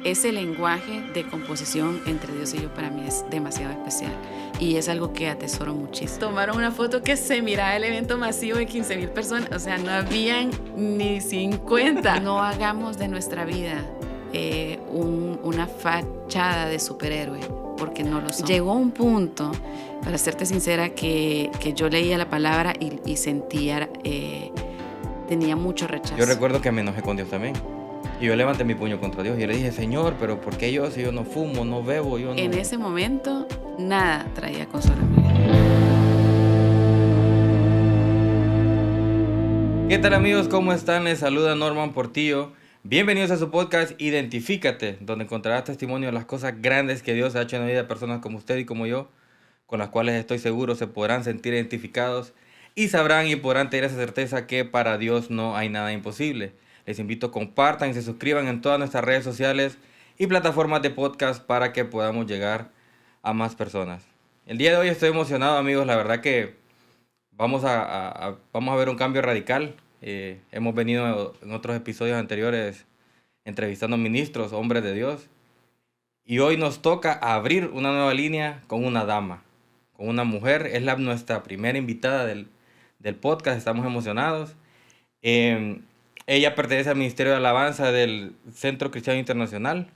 ese lenguaje de composición entre Dios y yo para mí es demasiado especial y es algo que atesoro muchísimo. Tomaron una foto que se miraba el evento masivo de 15,000 personas, o sea, no habían ni 50. No hagamos de nuestra vida una fachada de superhéroe, porque no lo son. Llegó un punto, para serte sincera, que yo leía la palabra y sentía, tenía mucho rechazo. Yo recuerdo que me enojé con Dios también. Y yo levanté mi puño contra Dios y le dije, Señor, pero ¿por qué yo si yo no fumo, no bebo, yo no...? En ese momento, nada traía consuelo en mi vida. ¿Qué tal, amigos? ¿Cómo están? Les saluda Norman Portillo. Bienvenidos a su podcast Identifícate, donde encontrarás testimonio de las cosas grandes que Dios ha hecho en la vida de personas como usted y como yo, con las cuales estoy seguro se podrán sentir identificados y sabrán y podrán tener esa certeza que para Dios no hay nada imposible. Les invito a compartan y se suscriban en todas nuestras redes sociales y plataformas de podcast para que podamos llegar a más personas. El día de hoy estoy emocionado, amigos. La verdad que vamos a ver un cambio radical. Hemos venido en otros episodios anteriores entrevistando ministros, hombres de Dios. Y hoy nos toca abrir una nueva línea con una dama, con una mujer. Es nuestra primera invitada del podcast. Estamos emocionados. Ella pertenece al Ministerio de Alabanza del Centro Cristiano Internacional.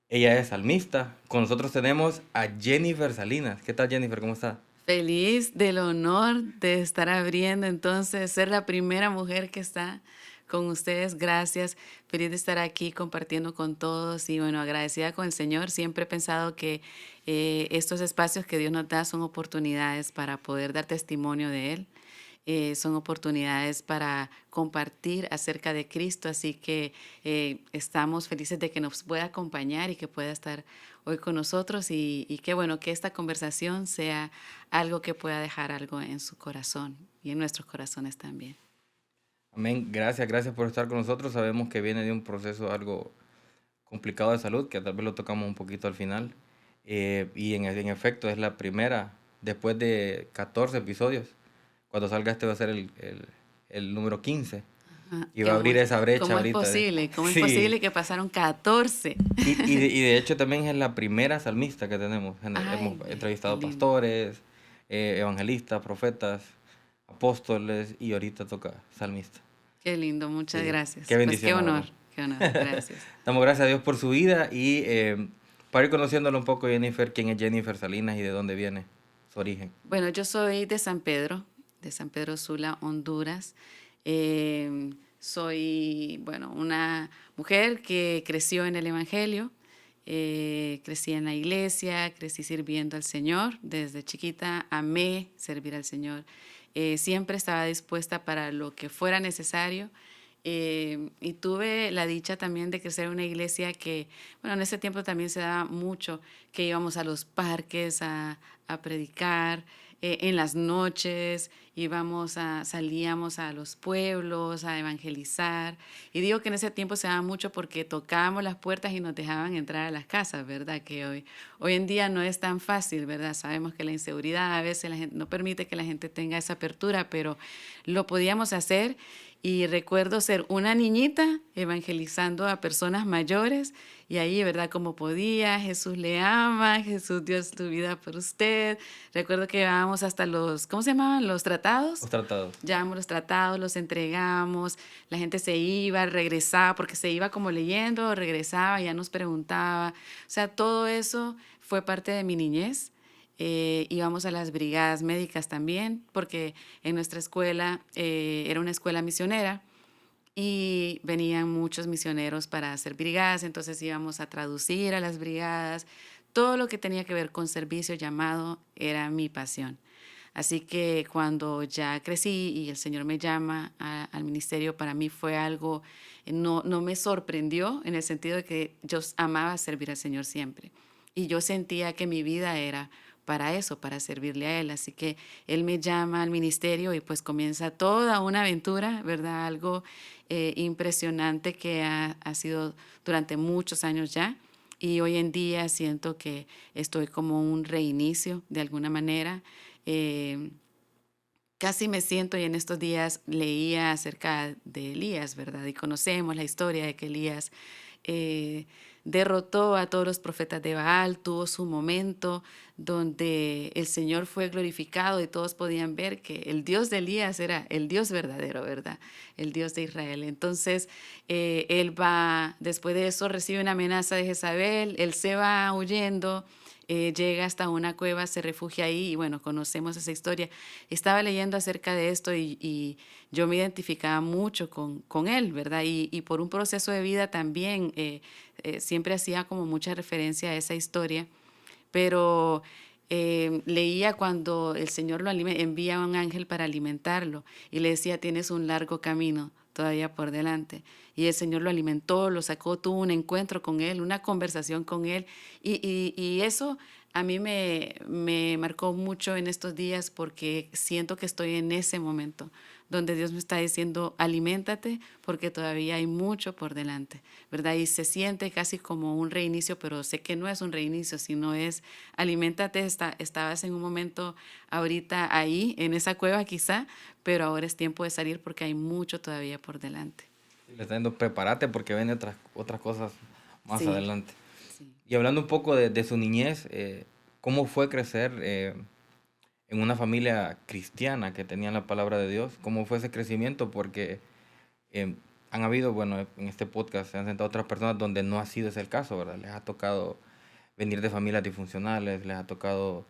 Ella es salmista. Con nosotros tenemos a Jennifer Salinas. ¿Qué tal, Jennifer? ¿Cómo está? Feliz del honor de estar abriendo, entonces, ser la primera mujer que está con ustedes. Gracias. Feliz de estar aquí compartiendo con todos y bueno, agradecida con el Señor. Siempre he pensado que estos espacios que Dios nos da son oportunidades para poder dar testimonio de Él. Son oportunidades para compartir acerca de Cristo, así que estamos felices de que nos pueda acompañar y que pueda estar hoy con nosotros y qué bueno que esta conversación sea algo que pueda dejar algo en su corazón y en nuestros corazones también. Amén. Gracias por estar con nosotros. Sabemos que viene de un proceso algo complicado de salud, que tal vez lo tocamos un poquito al final. Y en efecto es la primera, después de 14 episodios. Cuando salga este va a ser el número 15. Y va a abrir esa brecha ¿Cómo ahorita. es posible? ¿Cómo Sí. es posible que pasaron 14? Y de hecho también es la primera salmista que tenemos. Hemos entrevistado pastores, evangelistas, profetas, apóstoles y ahorita toca salmista. Qué lindo, muchas Sí. gracias. Qué bendición. Pues qué honor, gracias. Damos gracias a Dios por su vida y para ir conociéndolo un poco, Jennifer, ¿quién es Jennifer Salinas y de dónde viene su origen? Bueno, yo soy de San Pedro Sula, Honduras. Soy, bueno, una mujer que creció en el Evangelio, crecí en la iglesia, crecí sirviendo al Señor. Desde chiquita amé servir al Señor. Siempre estaba dispuesta para lo que fuera necesario. Y tuve la dicha también de crecer en una iglesia que, bueno, en ese tiempo también se daba mucho, que íbamos a los parques a predicar, en las noches salíamos a los pueblos a evangelizar. Y digo que en ese tiempo se daba mucho porque tocábamos las puertas y nos dejaban entrar a las casas, ¿verdad? Que hoy en día no es tan fácil, ¿verdad? Sabemos que la inseguridad a veces la gente no permite que la gente tenga esa apertura, pero lo podíamos hacer. Y recuerdo ser una niñita evangelizando a personas mayores y ahí, ¿verdad? Como podía, Jesús le ama, Jesús dio su vida por usted. Recuerdo que llevábamos hasta ¿cómo se llamaban? Los tratados. Los tratados. Llevábamos los tratados, los entregamos, la gente se iba, regresaba, porque se iba como leyendo, regresaba, ya nos preguntaba. O sea, todo eso fue parte de mi niñez. Íbamos a las brigadas médicas también, porque en nuestra escuela era una escuela misionera y venían muchos misioneros para hacer brigadas, entonces íbamos a traducir a las brigadas. Todo lo que tenía que ver con servicio, llamado, era mi pasión. Así que cuando ya crecí y el Señor me llama al ministerio, para mí fue algo, no me sorprendió en el sentido de que yo amaba servir al Señor siempre. Y yo sentía que mi vida era para eso, para servirle a Él. Así que Él me llama al ministerio y pues comienza toda una aventura, ¿verdad? Algo impresionante que ha sido durante muchos años ya. Y hoy en día siento que estoy como un reinicio de alguna manera. Casi me siento y en estos días leía acerca de Elías, ¿verdad? Y conocemos la historia de que Elías derrotó a todos los profetas de Baal, tuvo su momento donde el Señor fue glorificado y todos podían ver que el Dios de Elías era el Dios verdadero, ¿verdad? El Dios de Israel. Entonces, él va, después de eso recibe una amenaza de Jezabel, él se va huyendo, llega hasta una cueva, se refugia ahí y bueno, conocemos esa historia. Estaba leyendo acerca de esto y yo me identificaba mucho con él, ¿verdad? Y por un proceso de vida también siempre hacía como mucha referencia a esa historia, pero leía cuando el Señor envía a un ángel para alimentarlo y le decía, tienes un largo camino todavía por delante. Y el Señor lo alimentó, lo sacó, tuvo un encuentro con él, una conversación con él. Y eso a mí me marcó mucho en estos días porque siento que estoy en ese momento donde Dios me está diciendo, aliméntate porque todavía hay mucho por delante, ¿verdad? Y se siente casi como un reinicio, pero sé que no es un reinicio, sino es, aliméntate, estabas en un momento ahorita ahí, en esa cueva quizá, pero ahora es tiempo de salir porque hay mucho todavía por delante. Le está diciendo, prepárate porque vienen otras cosas más Sí, adelante. sí. Y hablando un poco de su niñez, ¿cómo fue crecer en una familia cristiana que tenía la palabra de Dios? ¿Cómo fue ese crecimiento? Porque eh, han habido, bueno, en este podcast se han sentado otras personas donde no ha sido ese el caso, ¿verdad? Les ha tocado venir de familias disfuncionales, les ha tocado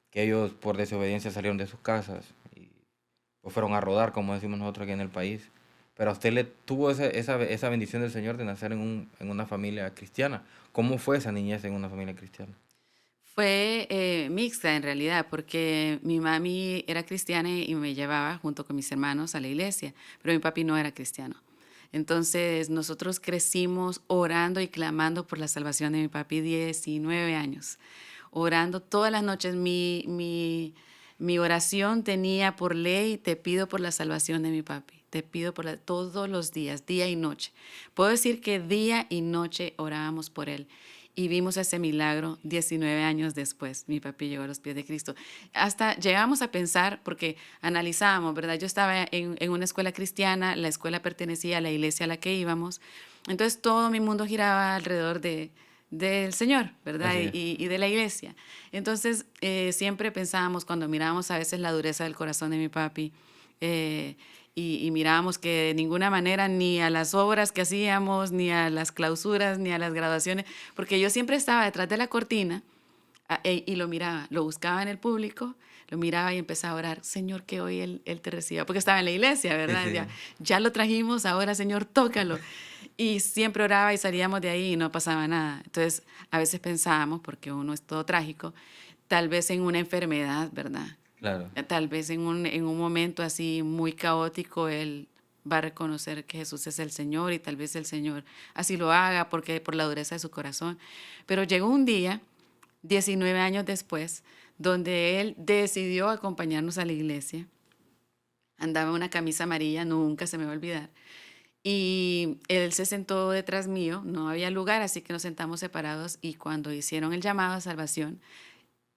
que ellos por desobediencia salieron de sus casas y pues fueron a rodar, como decimos nosotros aquí en el país. Pero a usted le tuvo esa bendición del Señor de nacer en una familia cristiana. ¿Cómo fue esa niñez en una familia cristiana? Fue mixta en realidad, porque mi mami era cristiana y me llevaba junto con mis hermanos a la iglesia, pero mi papi no era cristiano. Entonces nosotros crecimos orando y clamando por la salvación de mi papi 19 años, orando todas las noches. Mi oración tenía por ley, te pido por la salvación de mi papi, te pido todos los días, día y noche. Puedo decir que día y noche orábamos por él. Y vimos ese milagro 19 años después. Mi papi llegó a los pies de Cristo. Hasta llegamos a pensar, porque analizábamos, ¿verdad? Yo estaba en una escuela cristiana, la escuela pertenecía a la iglesia a la que íbamos. Entonces todo mi mundo giraba alrededor del Señor, ¿verdad? Así es. Y de la iglesia. Entonces siempre pensábamos, cuando mirábamos a veces la dureza del corazón de mi papi, eh, y mirábamos que de ninguna manera ni a las obras que hacíamos, ni a las clausuras, ni a las graduaciones, porque yo siempre estaba detrás de la cortina y lo miraba, lo buscaba en el público, lo miraba y empezaba a orar, Señor, que hoy él te reciba, porque estaba en la iglesia, Sí, ¿verdad? sí. Ya lo trajimos, ahora Señor, tócalo. Y siempre oraba y salíamos de ahí y no pasaba nada. Entonces, a veces pensábamos, porque uno es todo trágico, tal vez en una enfermedad, ¿verdad? Claro. Tal vez en un momento así muy caótico, él va a reconocer que Jesús es el Señor y tal vez el Señor así lo haga porque por la dureza de su corazón. Pero llegó un día, 19 años después, donde él decidió acompañarnos a la iglesia. Andaba en una camisa amarilla, nunca se me va a olvidar. Y él se sentó detrás mío, no había lugar, así que nos sentamos separados y cuando hicieron el llamado a salvación,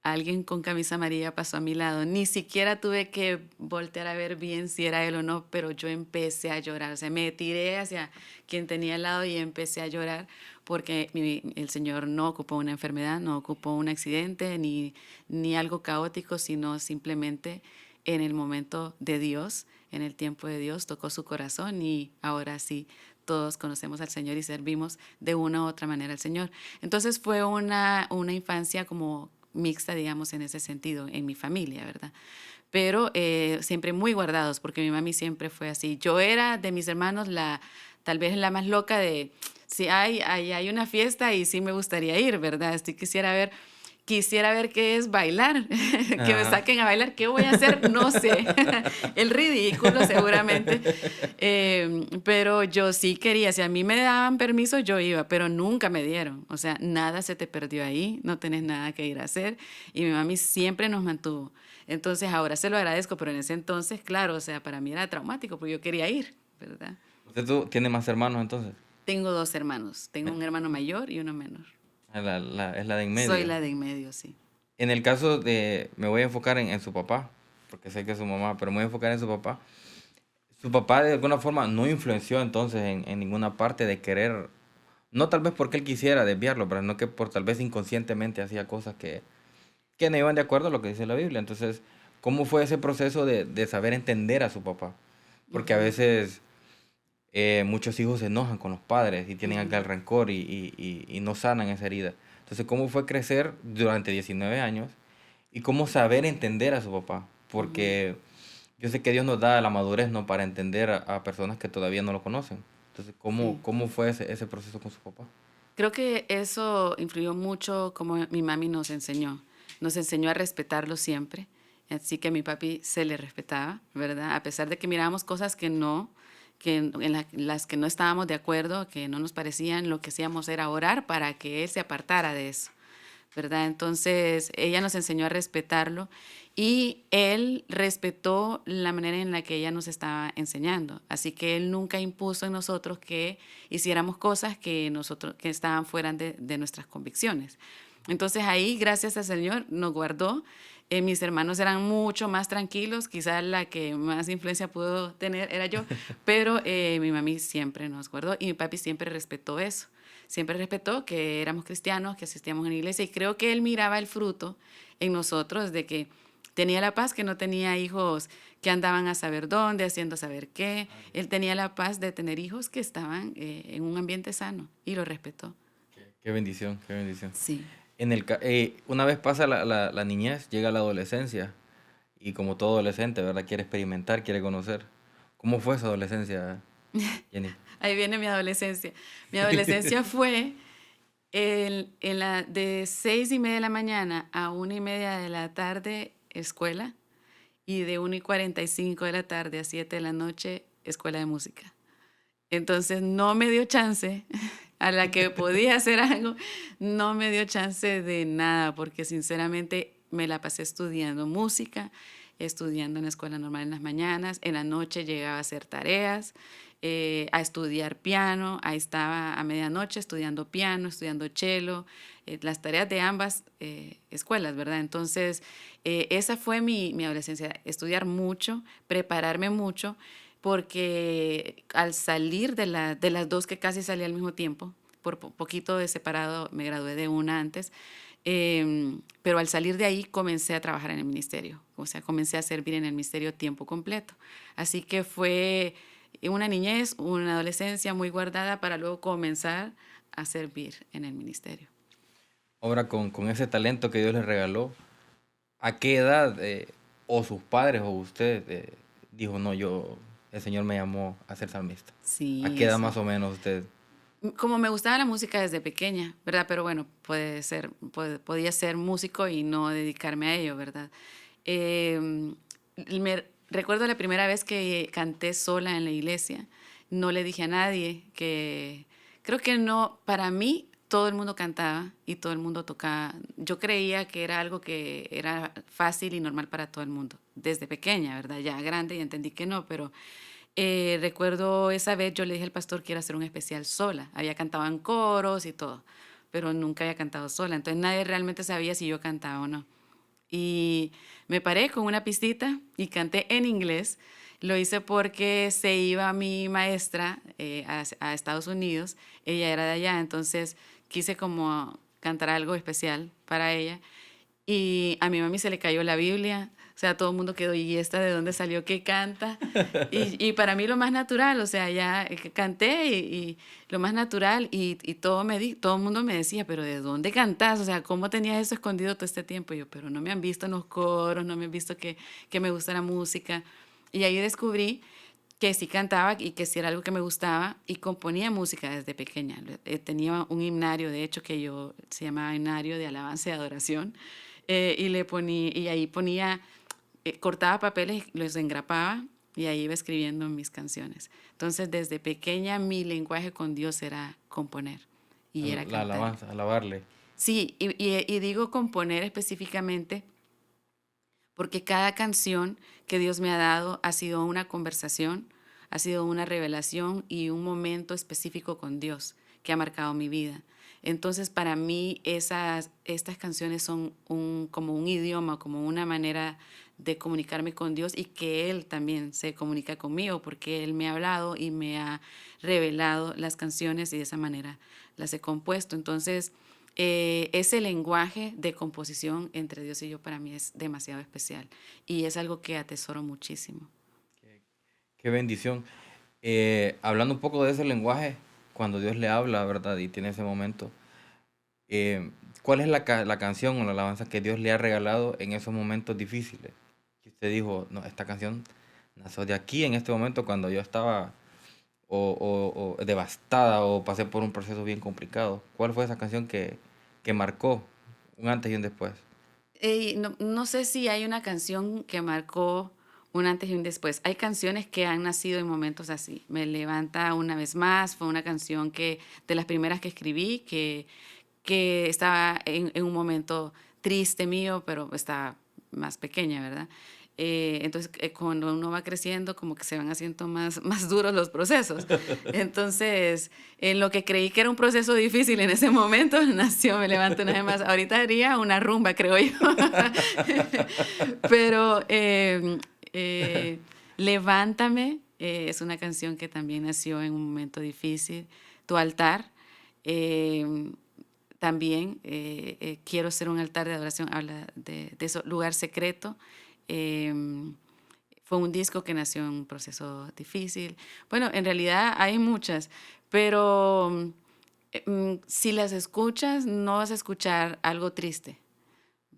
alguien con camisa amarilla pasó a mi lado. Ni siquiera tuve que voltear a ver bien si era él o no, pero yo empecé a llorar. O sea, me tiré hacia quien tenía al lado y empecé a llorar porque el Señor no ocupó una enfermedad, no ocupó un accidente ni algo caótico, sino simplemente en el momento de Dios, en el tiempo de Dios, tocó su corazón y ahora sí todos conocemos al Señor y servimos de una u otra manera al Señor. Entonces fue una infancia como mixta, digamos, en ese sentido, en mi familia, ¿verdad? Pero siempre muy guardados, porque mi mami siempre fue así. Yo era de mis hermanos tal vez la más loca de, si hay una fiesta y sí me gustaría ir, ¿verdad? Quisiera ver qué es bailar, que me Ajá. saquen a bailar, ¿qué voy a hacer? No sé, el ridículo seguramente, pero yo sí quería, si a mí me daban permiso yo iba, pero nunca me dieron, o sea, nada se te perdió ahí, no tenés nada que ir a hacer y mi mami siempre nos mantuvo. Entonces ahora se lo agradezco, pero en ese entonces, claro, o sea, para mí era traumático porque yo quería ir, ¿verdad? ¿Tiene más hermanos entonces? Tengo dos hermanos, tengo Me- un hermano mayor y uno menor. es la de en Soy medio. la de en medio, sí. En el caso de, me voy a enfocar en su papá, porque sé que es su mamá, pero me voy a enfocar en su papá. Su papá de alguna forma no influenció entonces en ninguna parte de querer no tal vez porque él quisiera desviarlo, pero no que por tal vez inconscientemente hacía cosas que no iban de acuerdo a lo que dice la Biblia. Entonces, ¿cómo fue ese proceso de saber entender a su papá? Porque a Ujú, veces muchos hijos se enojan con los padres y tienen acá el ujú, rencor y no sanan esa herida. Entonces, ¿cómo fue crecer durante 19 años y cómo saber entender a su papá? ujú. Porque yo sé que Dios nos da la madurez, ¿no? Para entender a personas que todavía no lo conocen. Entonces, ¿cómo, Sí. cómo fue ese proceso con su papá? Creo que eso influyó mucho como mi mami nos enseñó. Nos enseñó a respetarlo siempre. Así que a mi papi se le respetaba, ¿verdad? A pesar de que mirábamos cosas que no, las que no estábamos de acuerdo, que no nos parecían, lo que hacíamos era orar para que él se apartara de eso. ¿Verdad? Entonces, ella nos enseñó a respetarlo y él respetó la manera en la que ella nos estaba enseñando. Así que él nunca impuso en nosotros que hiciéramos cosas que nosotros que estaban fuera de nuestras convicciones. Entonces ahí, gracias al Señor, nos guardó. Mis hermanos eran mucho más tranquilos, quizás la que más influencia pudo tener era yo, pero mi mami siempre nos guardó y mi papi siempre respetó eso. Siempre respetó que éramos cristianos, que asistíamos a la iglesia y creo que él miraba el fruto en nosotros de que tenía la paz, que no tenía hijos que andaban a saber dónde, haciendo saber qué. Él tenía la paz de tener hijos que estaban en un ambiente sano y lo respetó. Qué bendición, qué bendición. Sí. Una vez pasa la niñez, llega la adolescencia y como todo adolescente, ¿verdad? Quiere experimentar, quiere conocer. ¿Cómo fue esa adolescencia, Jenny? Ahí viene mi adolescencia. Mi adolescencia fue de 6:30 de la mañana a 1:30 de la tarde, escuela, y de 1:45 de la tarde a 7 de la noche, escuela de música. Entonces no me dio chance, a la que podía hacer algo, no me dio chance de nada, porque sinceramente me la pasé estudiando música, estudiando en la escuela normal en las mañanas, en la noche llegaba a hacer tareas, a estudiar piano, ahí estaba a medianoche estudiando piano, estudiando cello, las tareas de ambas escuelas, ¿verdad? Entonces, esa fue mi adolescencia, estudiar mucho, prepararme mucho porque al salir de las dos que casi salí al mismo tiempo, por poquito de separado me gradué de una antes, pero al salir de ahí comencé a trabajar en el ministerio, o sea, comencé a servir en el ministerio tiempo completo. Así que fue una niñez, una adolescencia muy guardada para luego comenzar a servir en el ministerio. Ahora, con ese talento que Dios le regaló, ¿a qué edad o sus padres o usted dijo, no, el Señor me llamó a ser salmista? ¿A Sí, qué edad eso. más o menos usted? Como me gustaba la música desde pequeña, ¿verdad? Pero bueno, podía ser músico y no dedicarme a ello, ¿verdad? Em, recuerdo la primera vez que canté sola en la iglesia. No le dije a nadie que, creo que no, para mí todo el mundo cantaba y todo el mundo tocaba. Yo creía que era algo que era fácil y normal para todo el mundo, desde pequeña, ¿verdad? Ya grande y entendí que no, pero recuerdo esa vez yo le dije al pastor quiero hacer un especial sola. Había cantado en coros y todo, pero nunca había cantado sola. Entonces nadie realmente sabía si yo cantaba o no. Y me paré con una pistita y canté en inglés. Lo hice porque se iba mi maestra a Estados Unidos. Ella era de allá, entonces quise como cantar algo especial para ella. Y a mi mami se le cayó la Biblia. O sea, todo el mundo quedó, ¿y esta de dónde salió que canta? Y para mí lo más natural, o sea, ya canté y lo más natural y todo el mundo me decía, pero ¿de dónde cantás? O sea, ¿cómo tenías eso escondido todo este tiempo? Y yo, pero no me han visto en los coros, no me han visto que me gusta la música. Y ahí descubrí que sí cantaba y que sí era algo que me gustaba y componía música desde pequeña. Tenía un himnario, de hecho, que yo se llamaba himnario de alabanza y adoración, y ahí ponía cortaba papeles, los engrapaba y ahí iba escribiendo mis canciones. Entonces, desde pequeña mi lenguaje con Dios era componer y era La cantar. alabanza, alabarle. Sí, y digo componer específicamente porque cada canción que Dios me ha dado ha sido una conversación, ha sido una revelación y un momento específico con Dios que ha marcado mi vida. Entonces, para mí, estas canciones son como un idioma, como una manera de comunicarme con Dios y que Él también se comunica conmigo, porque Él me ha hablado y me ha revelado las canciones y de esa manera las he compuesto. Entonces, ese lenguaje de composición entre Dios y yo para mí es demasiado especial y es algo que atesoro muchísimo. Qué bendición. Hablando un poco de ese lenguaje, cuando Dios le habla, ¿verdad? Y tiene ese momento, eh, ¿cuál es la canción o la alabanza que Dios le ha regalado en esos momentos difíciles? Que usted dijo, no, esta canción nació de aquí en este momento cuando yo estaba o devastada o pasé por un proceso bien complicado. ¿Cuál fue esa canción que marcó un antes y un después? No sé si hay una canción que marcó un antes y un después. Hay canciones que han nacido en momentos así. Me levanta una vez más, fue una canción que de las primeras que escribí, que estaba en un momento triste mío, pero estaba más pequeña, ¿verdad? Entonces, cuando uno va creciendo, como que se van haciendo más duros los procesos. Entonces, en lo que creí que era un proceso difícil en ese momento, nació Me levanto una vez más. Ahorita haría una rumba, creo yo. Pero eh, Levántame es una canción que también nació en un momento difícil. Tu altar. eh, También quiero ser un altar de adoración, habla de eso, lugar secreto. Eh, Fue un disco que nació en un proceso difícil. Bueno, en realidad hay muchas, pero si las escuchas, no vas a escuchar algo triste,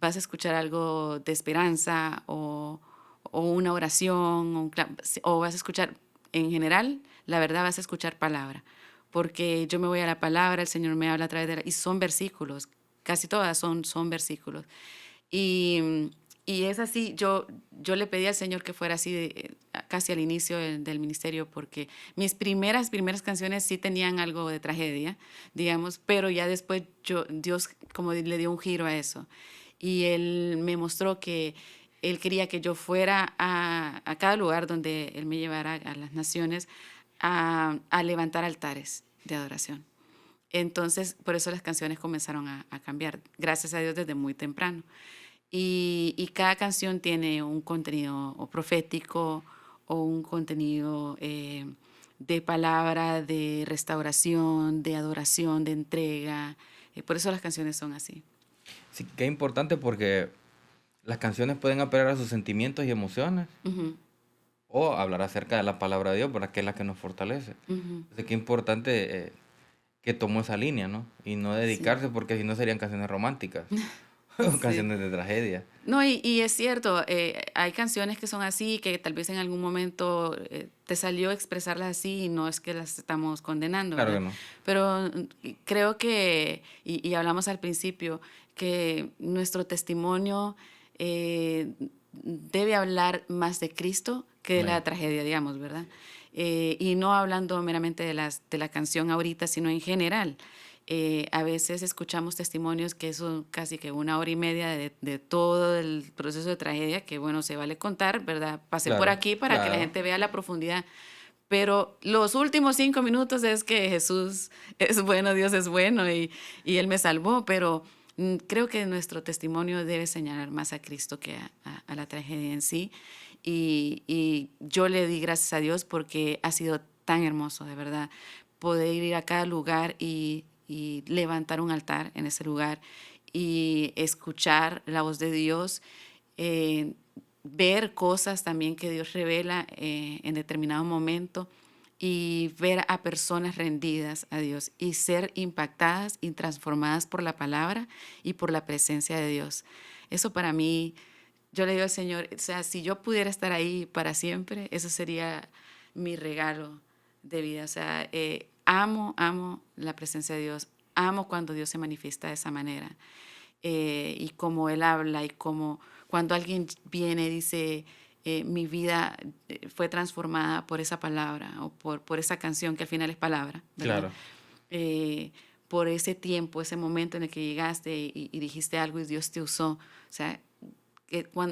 vas a escuchar algo de esperanza o una oración o vas a escuchar, en general, la verdad vas a escuchar palabra, porque yo me voy a la palabra, el Señor me habla a través de y son versículos, casi todas son versículos. Y, y es así, yo le pedí al Señor que fuera así casi al inicio del ministerio, porque mis primeras canciones sí tenían algo de tragedia, digamos, pero ya después Dios como le dio un giro a eso. Y Él me mostró que Él quería que yo fuera a cada lugar donde Él me llevara a las naciones a levantar altares de adoración. Entonces, por eso las canciones comenzaron a cambiar, gracias a Dios desde muy temprano. Y cada canción tiene un contenido o profético o un contenido de palabra, de restauración, de adoración, de entrega. Por eso las canciones son así. Sí, qué importante porque las canciones pueden apelar a sus sentimientos y emociones Ujú, o hablar acerca de la palabra de Dios, ¿verdad? Que es la que nos fortalece. ujú, Entonces, qué importante que tomó esa línea, ¿no? Y no sí, dedicarse porque si no serían canciones románticas o sí. canciones de tragedia. No, y es cierto, hay canciones que son así, que tal vez en algún momento te salió expresarlas así y no es que las estamos condenando, Claro que ¿verdad? no. Pero creo que, y hablamos al principio, que nuestro testimonio debe hablar más de Cristo que de la Amén. tragedia, digamos, ¿verdad? Así es. Y no hablando meramente de la canción ahorita, sino en general. A veces escuchamos testimonios que son casi que una hora y media de todo el proceso de tragedia, que bueno, se vale contar, ¿verdad? Pasé por Claro, aquí para que la claro. gente vea la profundidad, pero los últimos 5 minutos es que Jesús es bueno, Dios es bueno y Él me salvó, pero creo que nuestro testimonio debe señalar más a Cristo que a la tragedia en sí. Y yo le di gracias a Dios porque ha sido tan hermoso, de verdad, poder ir a cada lugar y levantar un altar en ese lugar y escuchar la voz de Dios, eh, ver cosas también que Dios revela en determinado momento y ver a personas rendidas a Dios y ser impactadas y transformadas por la palabra y por la presencia de Dios. Eso para mí, yo le digo al Señor, o sea, si yo pudiera estar ahí para siempre, eso sería mi regalo de vida. O sea, amo la presencia de Dios, amo cuando Dios se manifiesta de esa manera y cómo Él habla y cómo cuando alguien viene y dice, mi vida fue transformada por esa palabra o por esa canción que al final es palabra, ¿verdad? Claro. Eh, por ese tiempo, ese momento en el que llegaste y dijiste algo y Dios te usó. O sea,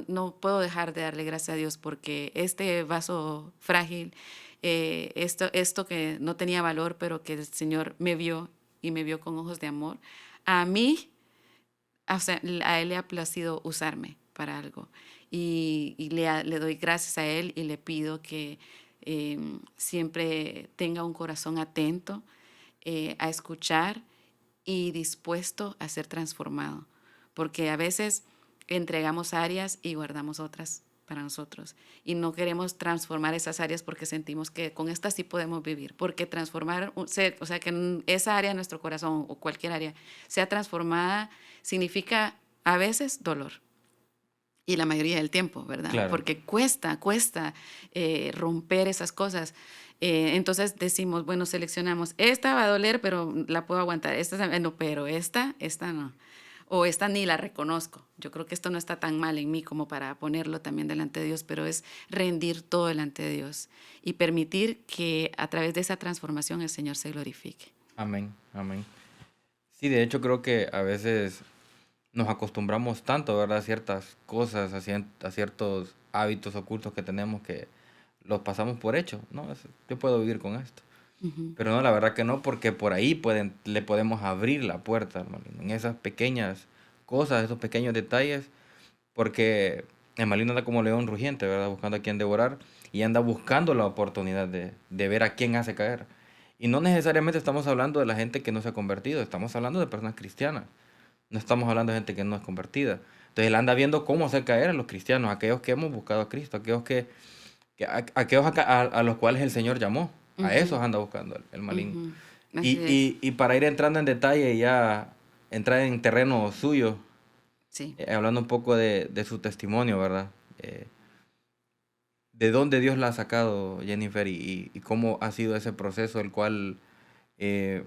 no puedo dejar de darle gracias a Dios porque este vaso frágil, esto que no tenía valor, pero que el Señor me vio y me vio con ojos de amor, a mí, o sea, a Él le ha placido usarme para algo. Y le doy gracias a Él y le pido que siempre tenga un corazón atento a escuchar y dispuesto a ser transformado, porque a veces entregamos áreas y guardamos otras para nosotros y no queremos transformar esas áreas porque sentimos que con estas sí podemos vivir, porque transformar, o sea, que esa área de nuestro corazón o cualquier área sea transformada significa a veces dolor. Y la mayoría del tiempo, ¿verdad? Claro, Porque cuesta romper esas cosas. Entonces decimos, bueno, seleccionamos, esta va a doler, pero la puedo aguantar, no, pero esta no. O esta ni la reconozco. Yo creo que esto no está tan mal en mí como para ponerlo también delante de Dios, pero es rendir todo delante de Dios y permitir que a través de esa transformación el Señor se glorifique. amén, amén. Sí, de hecho creo que a veces nos acostumbramos tanto, ¿verdad? A ciertas cosas, a ciertos hábitos ocultos que tenemos que los pasamos por hecho, ¿no? Yo puedo vivir con esto. Ujú. Pero no, la verdad que no, porque por ahí le podemos abrir la puerta, hermano, en esas pequeñas cosas, esos pequeños detalles, porque el maligno anda como león rugiente, ¿verdad? Buscando a quien devorar y anda buscando la oportunidad de ver a quién hace caer. Y no necesariamente estamos hablando de la gente que no se ha convertido, estamos hablando de personas cristianas. No estamos hablando de gente que no es convertida. Entonces él anda viendo cómo hacer caer a los cristianos, aquellos que hemos buscado a Cristo, aquellos a los cuales el Señor llamó. A Ujú, esos anda buscando el maligno. ujú. Así es. Y para ir entrando en detalle y ya entrar en terreno suyo, Sí. hablando un poco de su testimonio, ¿verdad? ¿De dónde Dios la ha sacado, Jennifer, y cómo ha sido ese proceso el cual eh,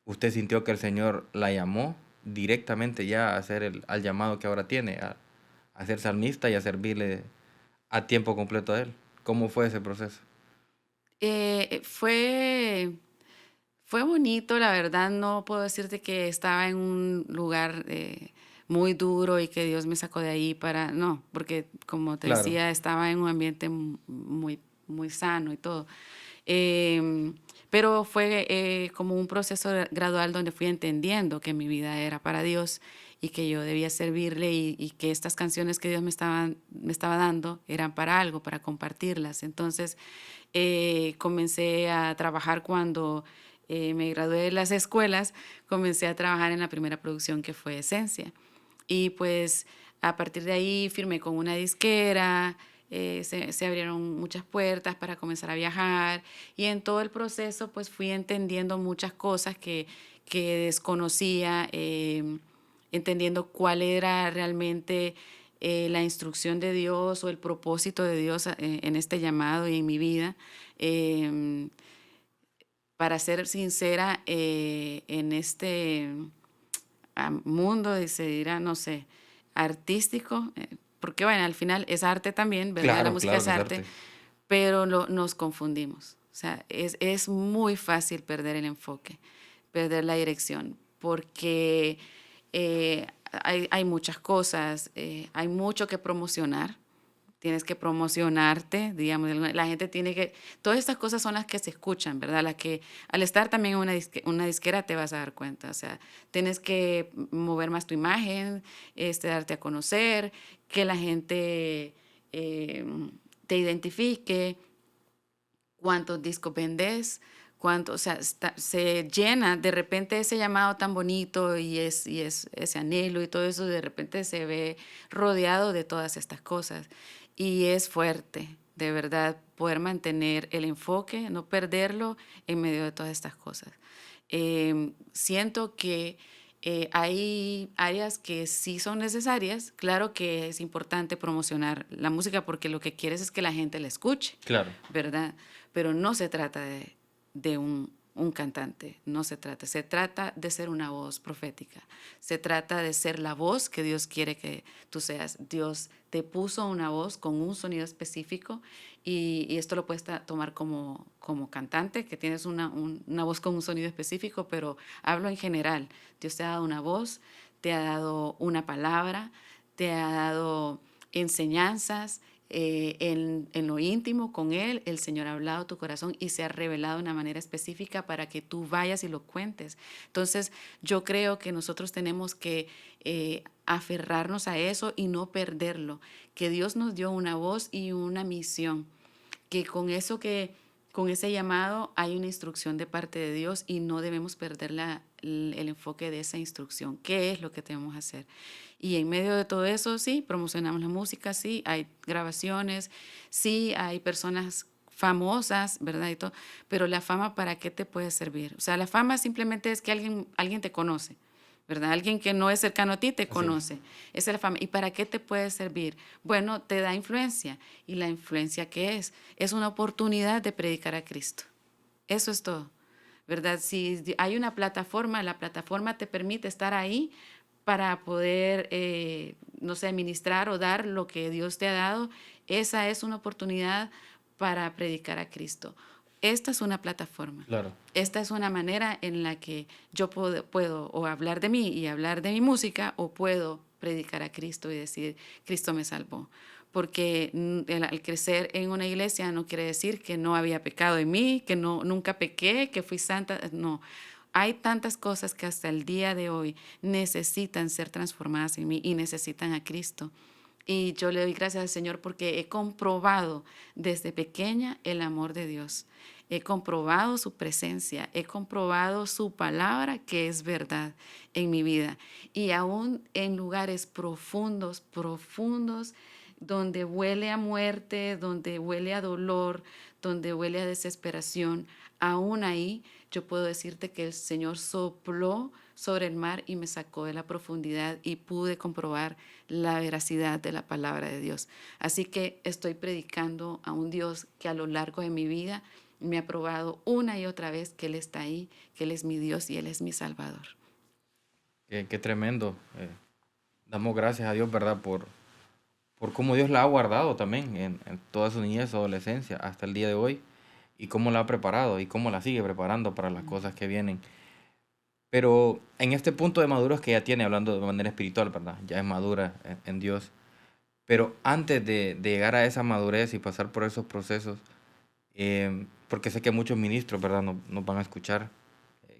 usted sintió que el Señor la llamó directamente ya a hacer al llamado que ahora tiene, a ser salmista y a servirle a tiempo completo a Él? ¿Cómo fue ese proceso? Fue bonito, la verdad, no puedo decirte que estaba en un lugar muy duro y que Dios me sacó de ahí no, porque como te Claro, decía, estaba en un ambiente muy, muy sano y todo. Em, pero fue como un proceso gradual donde fui entendiendo que mi vida era para Dios y que yo debía servirle y que estas canciones que Dios me estaba dando eran para algo, para compartirlas. Entonces comencé a trabajar cuando me gradué de las escuelas, comencé a trabajar en la primera producción que fue Esencia. Y pues a partir de ahí firmé con una disquera, se abrieron muchas puertas para comenzar a viajar y en todo el proceso pues fui entendiendo muchas cosas que desconocía, entendiendo cuál era realmente la instrucción de Dios o el propósito de Dios en este llamado y en mi vida. Eh, para ser sincera, en este mundo, se dirá, no sé, artístico, porque bueno, al final es arte también, ¿verdad? La claro, música claro es que es arte, arte. pero nos confundimos. O sea, es muy fácil perder el enfoque, perder la dirección, porque hay muchas cosas, hay mucho que promocionar, tienes que promocionarte, digamos, la gente tiene que, todas estas cosas son las que se escuchan, ¿verdad? Las que al estar también en una disquera te vas a dar cuenta, o sea, tienes que mover más tu imagen, darte a conocer, que la gente eh, te identifique, cuántos discos vendes, cuánto, o sea, se llena de repente ese llamado tan bonito y es ese anhelo y todo eso, de repente se ve rodeado de todas estas cosas. Y es fuerte, de verdad, poder mantener el enfoque, no perderlo en medio de todas estas cosas. Siento que hay áreas que sí son necesarias. Claro que es importante promocionar la música porque lo que quieres es que la gente la escuche, Claro, ¿verdad? Pero no se trata de un cantante, no se trata de ser una voz profética, se trata de ser la voz que Dios quiere que tú seas. Dios te puso una voz con un sonido específico y esto lo puedes tomar como cantante, que tienes una voz con un sonido específico, pero hablo en general. Dios te ha dado una voz, te ha dado una palabra, te ha dado enseñanzas, en lo íntimo con Él, el Señor ha hablado a tu corazón y se ha revelado de una manera específica para que tú vayas y lo cuentes. Entonces, yo creo que nosotros tenemos que aferrarnos a eso y no perderlo, que Dios nos dio una voz y una misión, que con eso con ese llamado hay una instrucción de parte de Dios y no debemos perder el enfoque de esa instrucción. ¿Qué es lo que tenemos que hacer? Y en medio de todo eso, sí, promocionamos la música, sí, hay grabaciones, sí, hay personas famosas, ¿verdad? Y todo, pero la fama, ¿para qué te puede servir? O sea, la fama simplemente es que alguien te conoce, ¿verdad? Alguien que no es cercano a ti te Así es. conoce. Esa es la fama. ¿Y para qué te puede servir? Bueno, te da influencia. ¿Y la influencia qué es? Es una oportunidad de predicar a Cristo. Eso es todo, ¿verdad? Si hay una plataforma, la plataforma te permite estar ahí para poder, no sé, ministrar o dar lo que Dios te ha dado. Esa es una oportunidad para predicar a Cristo. Esta es una plataforma. Claro. Esta es una manera en la que yo puedo o hablar de mí y hablar de mi música, o puedo predicar a Cristo y decir, Cristo me salvó. Porque al crecer en una iglesia no quiere decir que no había pecado en mí, que nunca pequé, que fui santa. No, hay tantas cosas que hasta el día de hoy necesitan ser transformadas en mí y necesitan a Cristo. Y yo le doy gracias al Señor porque he comprobado desde pequeña el amor de Dios. He comprobado su presencia, he comprobado su palabra que es verdad en mi vida. Y aún en lugares profundos, profundos, donde huele a muerte, donde huele a dolor, donde huele a desesperación, aún ahí yo puedo decirte que el Señor sopló sobre el mar y me sacó de la profundidad y pude comprobar la veracidad de la palabra de Dios. Así que estoy predicando a un Dios que a lo largo de mi vida me ha probado una y otra vez que Él está ahí, que Él es mi Dios y Él es mi Salvador. Qué tremendo. Damos gracias a Dios, ¿verdad? Por cómo Dios la ha guardado también en toda su niñez, su adolescencia, hasta el día de hoy, y cómo la ha preparado y cómo la sigue preparando para las cosas que vienen. Pero en este punto de madurez que ya tiene, hablando de manera espiritual, ¿verdad? Ya es madura en Dios. Pero antes de llegar a esa madurez y pasar por esos procesos, porque sé que muchos ministros, ¿verdad? Nos van a escuchar,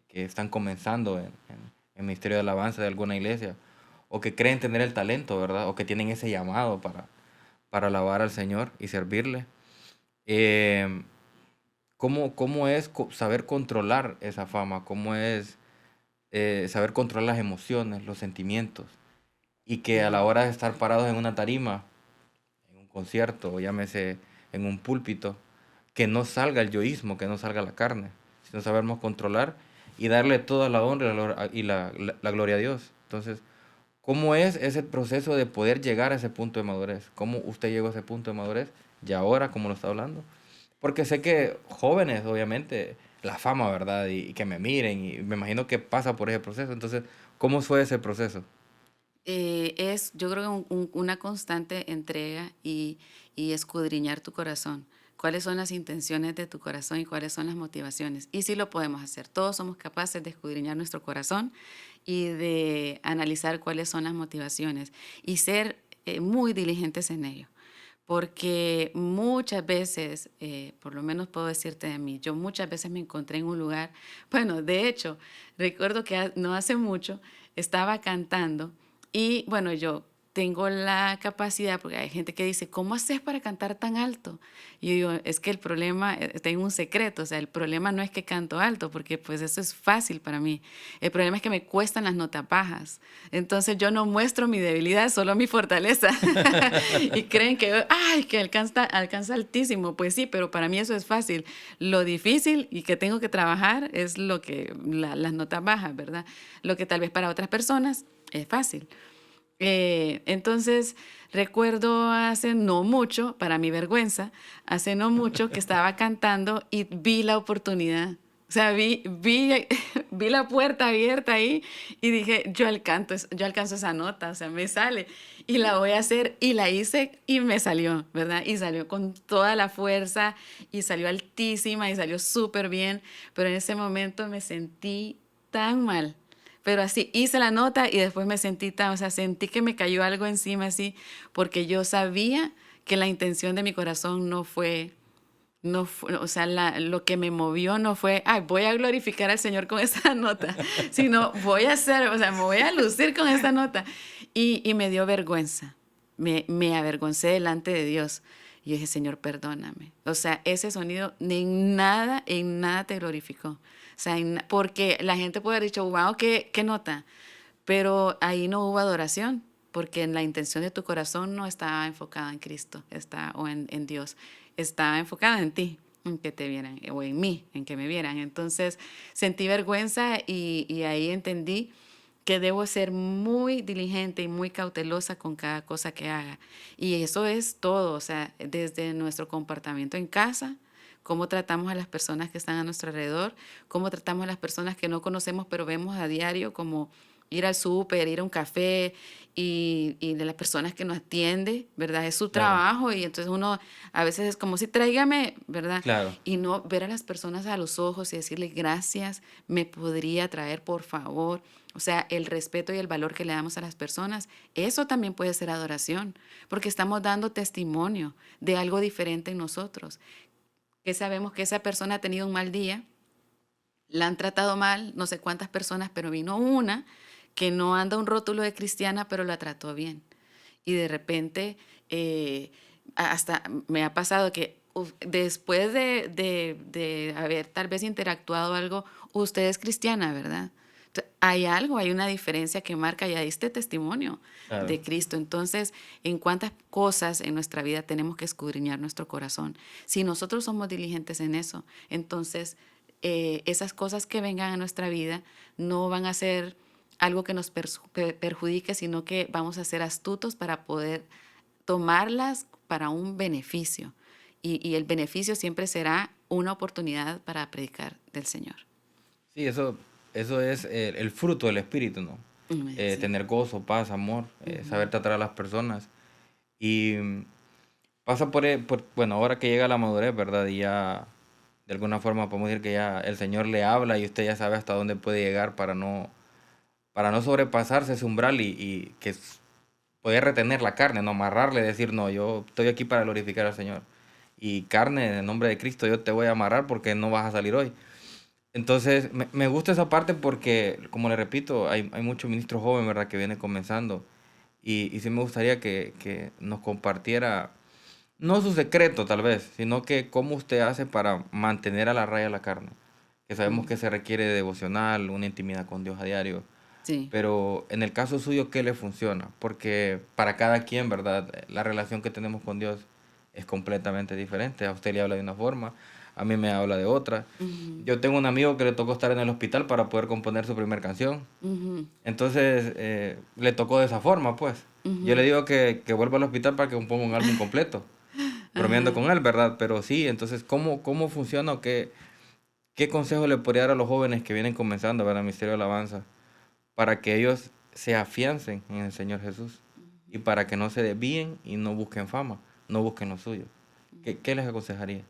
que están comenzando en el ministerio de alabanza de alguna iglesia, o que creen tener el talento, ¿verdad? O que tienen ese llamado para alabar al Señor y servirle. Eh, ¿Cómo es saber controlar esa fama? ¿Cómo es saber controlar las emociones, los sentimientos? Y que a la hora de estar parados en una tarima, en un concierto, o llámese en un púlpito, que no salga el yoísmo, que no salga la carne, sino sabernos controlar y darle toda la honra y la gloria a Dios. Entonces, ¿cómo es ese proceso de poder llegar a ese punto de madurez? ¿Cómo usted llegó a ese punto de madurez? Y ahora, ¿cómo lo está hablando? Porque sé que jóvenes, obviamente, la fama, ¿verdad? Y que me miren, y me imagino que pasa por ese proceso. Entonces, ¿cómo fue ese proceso? Yo creo que una constante entrega y escudriñar tu corazón. ¿Cuáles son las intenciones de tu corazón y cuáles son las motivaciones? Y sí lo podemos hacer. Todos somos capaces de escudriñar nuestro corazón y de analizar cuáles son las motivaciones y ser muy diligentes en ello. Porque muchas veces, por lo menos puedo decirte de mí, yo muchas veces me encontré en un lugar, bueno, de hecho, recuerdo que no hace mucho estaba cantando y bueno, yo tengo la capacidad, porque hay gente que dice, ¿cómo haces para cantar tan alto? Y yo digo, es que el problema, tengo un secreto, o sea, el problema no es que canto alto, porque pues eso es fácil para mí. El problema es que me cuestan las notas bajas. Entonces yo no muestro mi debilidad, solo mi fortaleza. Y creen que, ay, que alcanza altísimo. Pues sí, pero para mí eso es fácil. Lo difícil y que tengo que trabajar es las notas bajas, ¿verdad? Lo que tal vez para otras personas es fácil. Entonces, recuerdo hace no mucho, para mi vergüenza, hace no mucho que estaba cantando y vi la oportunidad. O sea, vi la puerta abierta ahí y dije, yo alcanzo esa nota, o sea, me sale y la voy a hacer y la hice y me salió, ¿verdad? Y salió con toda la fuerza y salió altísima y salió súper bien, pero en ese momento me sentí tan mal. Pero así, hice la nota y después me sentí o sea, sentí que me cayó algo encima así, porque yo sabía que la intención de mi corazón no fue, o sea, lo que me movió no fue, ay, voy a glorificar al Señor con esta nota, sino voy a hacer, o sea, me voy a lucir con esta nota. Y me dio vergüenza, me avergoncé delante de Dios. Y yo dije, Señor, perdóname. O sea, ese sonido en nada te glorificó. O sea, porque la gente puede haber dicho, wow, qué nota. Pero ahí no hubo adoración, porque en la intención de tu corazón no estaba enfocada en Cristo o en Dios. Estaba enfocada en ti, en que te vieran, o en mí, en que me vieran. Entonces sentí vergüenza y ahí entendí que debo ser muy diligente y muy cautelosa con cada cosa que haga. Y eso es todo, o sea, desde nuestro comportamiento en casa, cómo tratamos a las personas que están a nuestro alrededor, cómo tratamos a las personas que no conocemos pero vemos a diario, como ir al súper, ir a un café y de las personas que nos atiende, ¿verdad? Es su Claro, trabajo y entonces uno a veces es como si tráigame, ¿verdad? claro. Y no ver a las personas a los ojos y decirle gracias, me podría traer, por favor. O sea, el respeto y el valor que le damos a las personas, eso también puede ser adoración, porque estamos dando testimonio de algo diferente en nosotros, que sabemos que esa persona ha tenido un mal día, la han tratado mal, no sé cuántas personas, pero vino una que no anda un rótulo de cristiana, pero la trató bien. Y de repente, hasta me ha pasado que después de haber tal vez interactuado algo, usted es cristiana, ¿verdad? Hay algo, hay una diferencia que marca, ya diste testimonio Claro. de Cristo. Entonces, ¿en cuántas cosas en nuestra vida tenemos que escudriñar nuestro corazón? Si nosotros somos diligentes en eso, entonces esas cosas que vengan a nuestra vida no van a ser algo que nos perjudique, sino que vamos a ser astutos para poder tomarlas para un beneficio. Y el beneficio siempre será una oportunidad para predicar del Señor. Sí, eso es el fruto del espíritu, ¿no? Sí. Tener gozo, paz, amor, Ujú, saber tratar a las personas. Y pasa bueno, ahora que llega la madurez, ¿verdad? Y ya de alguna forma podemos decir que ya el Señor le habla y usted ya sabe hasta dónde puede llegar para no sobrepasarse ese umbral y poder retener la carne, no amarrarle, decir, no, yo estoy aquí para glorificar al Señor. Y carne, en el nombre de Cristo, yo te voy a amarrar porque no vas a salir hoy. Entonces, me gusta esa parte porque, como le repito, hay muchos ministros jóvenes, ¿verdad?, que vienen comenzando. Y sí me gustaría que nos compartiera, no su secreto tal vez, sino que cómo usted hace para mantener a la raya la carne. Que sabemos ujú. que se requiere de devocional, una intimidad con Dios a diario. Sí. Pero en el caso suyo, ¿qué le funciona? Porque para cada quien, ¿verdad? La relación que tenemos con Dios es completamente diferente. A usted le habla de una forma, a mí me habla de otra. Ujú, Yo tengo un amigo que le tocó estar en el hospital para poder componer su primera canción. ujú, Entonces, le tocó de esa forma, pues. Yo le ujú. digo que vuelva al hospital para que componga un álbum completo, bromeando Ajá. con él, ¿verdad? Pero sí, entonces, ¿cómo funciona o qué consejo le podría dar a los jóvenes que vienen comenzando, ¿verdad? Ministerio de Alabanza, para que ellos se afiancen en el Señor Jesús y para que no se desvíen y no busquen fama, no busquen lo suyo? ¿Qué les aconsejaría?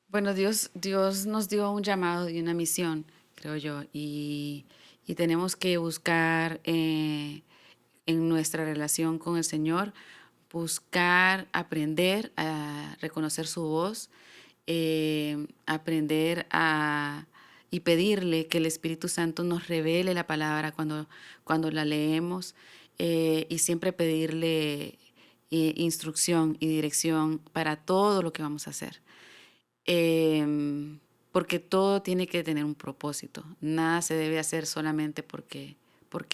Bueno, Dios nos dio un llamado y una misión, creo yo, y tenemos que buscar en nuestra relación con el Señor, buscar aprender a reconocer su voz, aprender y pedirle que el Espíritu Santo nos revele la palabra cuando la leemos, y siempre pedirle instrucción y dirección para todo lo que vamos a hacer. Porque todo tiene que tener un propósito. Nada se debe hacer solamente porque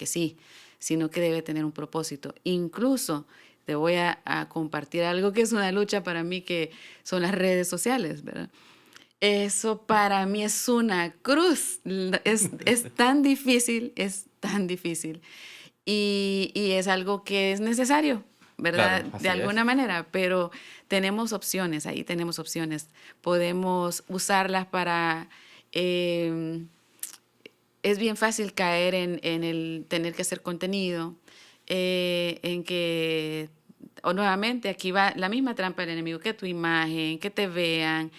sí, sino que debe tener un propósito. Incluso te voy a compartir algo que es una lucha para mí, que son las redes sociales, ¿verdad? Eso para mí es una cruz. Es tan difícil, es tan difícil. Y es algo que es necesario, Claro, ¿verdad? De así es. alguna manera, pero tenemos opciones, ahí tenemos opciones. Podemos usarlas para... eh, es bien fácil caer en el tener que hacer contenido, en que, o nuevamente, aquí va la misma trampa del enemigo, que tu imagen, que te vean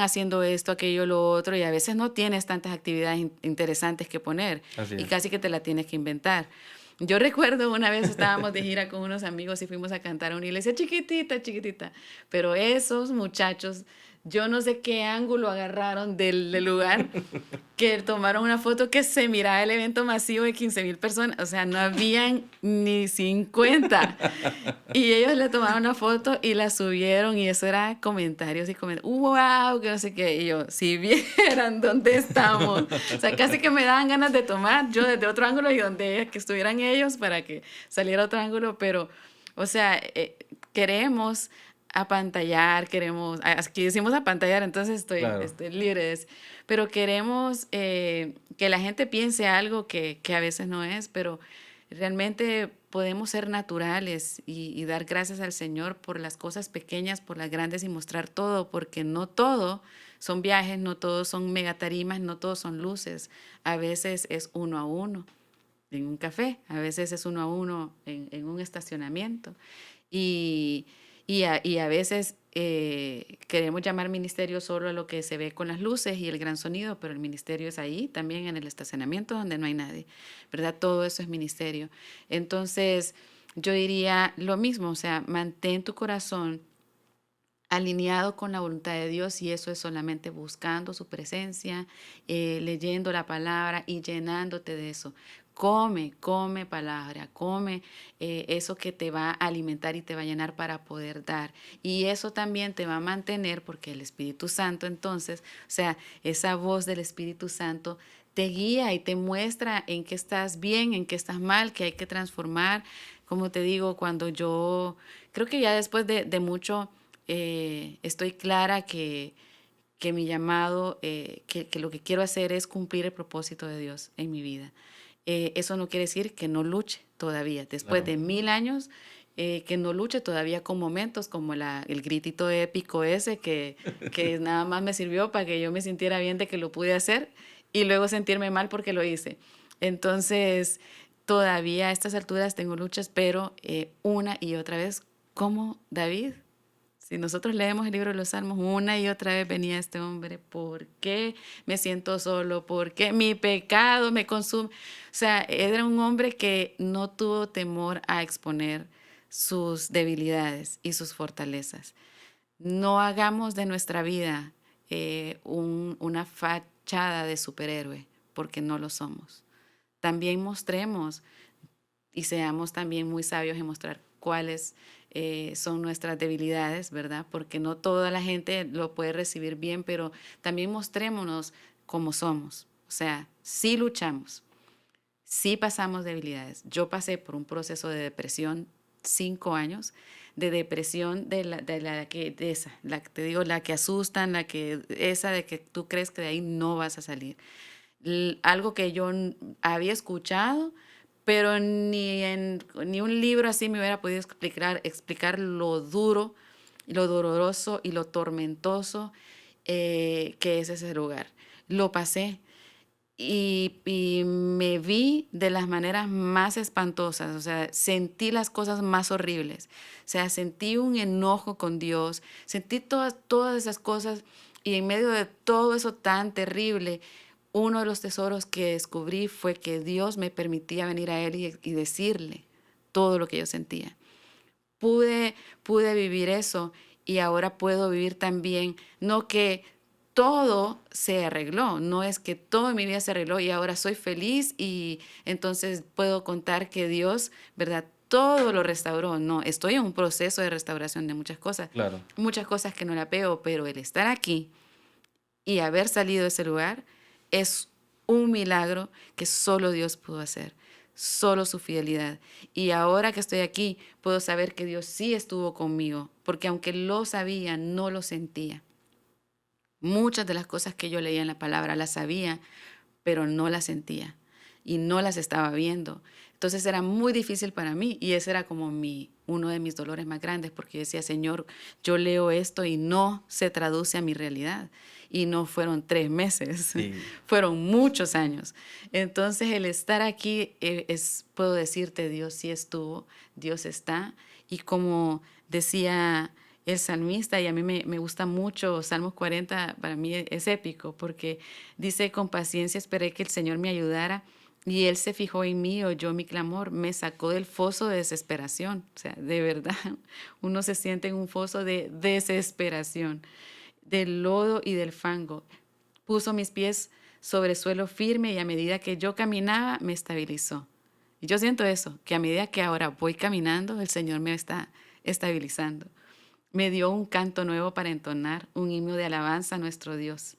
haciendo esto, aquello, lo otro, y a veces no tienes tantas actividades interesantes que poner Así y es. casi que te la tienes que inventar. Yo recuerdo una vez estábamos de gira con unos amigos y fuimos a cantar a una iglesia chiquitita, chiquitita, pero esos muchachos Yo no sé qué ángulo agarraron del lugar, que tomaron una foto que se miraba el evento masivo de 15,000 personas, o sea, no habían ni 50. Y ellos le tomaron una foto y la subieron y eso era comentarios y comentarios, wow, que no sé qué. Y yo, si vieran dónde estamos. O sea, casi que me daban ganas de tomar yo desde otro ángulo y donde que estuvieran ellos para que saliera otro ángulo, pero, o sea, queremos apantallar, queremos, aquí decimos apantallar, entonces Claro, estoy libre de eso, pero queremos que la gente piense algo que a veces no es, pero realmente podemos ser naturales y dar gracias al Señor por las cosas pequeñas, por las grandes y mostrar todo, porque no todo son viajes, no todos son megatarimas, no todos son luces. A veces es uno a uno en un café, a veces es uno a uno en un estacionamiento. Y, y a veces queremos llamar ministerio solo a lo que se ve con las luces y el gran sonido, pero el ministerio es ahí, también en el estacionamiento donde no hay nadie, ¿verdad? Todo eso es ministerio. Entonces, yo diría lo mismo, o sea, mantén tu corazón alineado con la voluntad de Dios y eso es solamente buscando su presencia, leyendo la palabra y llenándote de eso. Come, come palabra, come eso que te va a alimentar y te va a llenar para poder dar. Y eso también te va a mantener porque el Espíritu Santo entonces, o sea, esa voz del Espíritu Santo te guía y te muestra en qué estás bien, en qué estás mal, que hay que transformar. Como te digo, cuando yo creo que ya después de mucho estoy clara que mi llamado, que lo que quiero hacer es cumplir el propósito de Dios en mi vida. Eso no quiere decir que no luche todavía, después claro. de 1000 años, que no luche todavía con momentos como el gritito épico ese que nada más me sirvió para que yo me sintiera bien de que lo pude hacer y luego sentirme mal porque lo hice. Entonces, todavía a estas alturas tengo luchas, pero una y otra vez, como David, si nosotros leemos el libro de los Salmos, una y otra vez venía este hombre, ¿por qué me siento solo? ¿Por qué mi pecado me consume? O sea, era un hombre que no tuvo temor a exponer sus debilidades y sus fortalezas. No hagamos de nuestra vida una fachada de superhéroe, porque no lo somos. También mostremos y seamos también muy sabios en mostrar cuáles son nuestras debilidades, ¿verdad? Porque no toda la gente lo puede recibir bien, pero también mostrémonos como somos. O sea, sí luchamos, sí pasamos debilidades. Yo pasé por un proceso de depresión 5 años, de depresión de esa, la que te digo, la que asustan, esa de que tú crees que de ahí no vas a salir. Algo que yo había escuchado, pero ni un libro así me hubiera podido explicar lo duro, lo doloroso y lo tormentoso que es ese lugar. Lo pasé y me vi de las maneras más espantosas, o sea, sentí las cosas más horribles, o sea, sentí un enojo con Dios, sentí todas esas cosas y en medio de todo eso tan terrible, uno de los tesoros que descubrí fue que Dios me permitía venir a Él y decirle todo lo que yo sentía. Pude vivir eso y ahora puedo vivir también, no que todo se arregló, no es que todo en mi vida se arregló y ahora soy feliz y entonces puedo contar que Dios, ¿verdad? Todo lo restauró. No, estoy en un proceso de restauración de Claro. muchas cosas que no la veo, pero el estar aquí y haber salido de ese lugar es un milagro que solo Dios pudo hacer, solo su fidelidad. Y ahora que estoy aquí, puedo saber que Dios sí estuvo conmigo, porque aunque lo sabía, no lo sentía. Muchas de las cosas que yo leía en la palabra las sabía, pero no las sentía y no las estaba viendo. Entonces era muy difícil para mí y ese era como uno de mis dolores más grandes porque yo decía, Señor, yo leo esto y no se traduce a mi realidad. Y no fueron 3 meses, Sí, fueron muchos años. Entonces el estar aquí puedo decirte, Dios sí estuvo, Dios está. Y como decía el salmista, y a mí me gusta mucho, Salmos 40 para mí es épico, porque dice, con paciencia esperé que el Señor me ayudara, y Él se fijó en mí, oyó mi clamor, me sacó del foso de desesperación. O sea, de verdad, uno se siente en un foso de desesperación. del lodo y del fango. Puso mis pies sobre suelo firme y a medida que yo caminaba me estabilizó. Y yo siento eso, que a medida que ahora voy caminando, el Señor me está estabilizando. Me dio un canto nuevo para entonar, un himno de alabanza a nuestro Dios.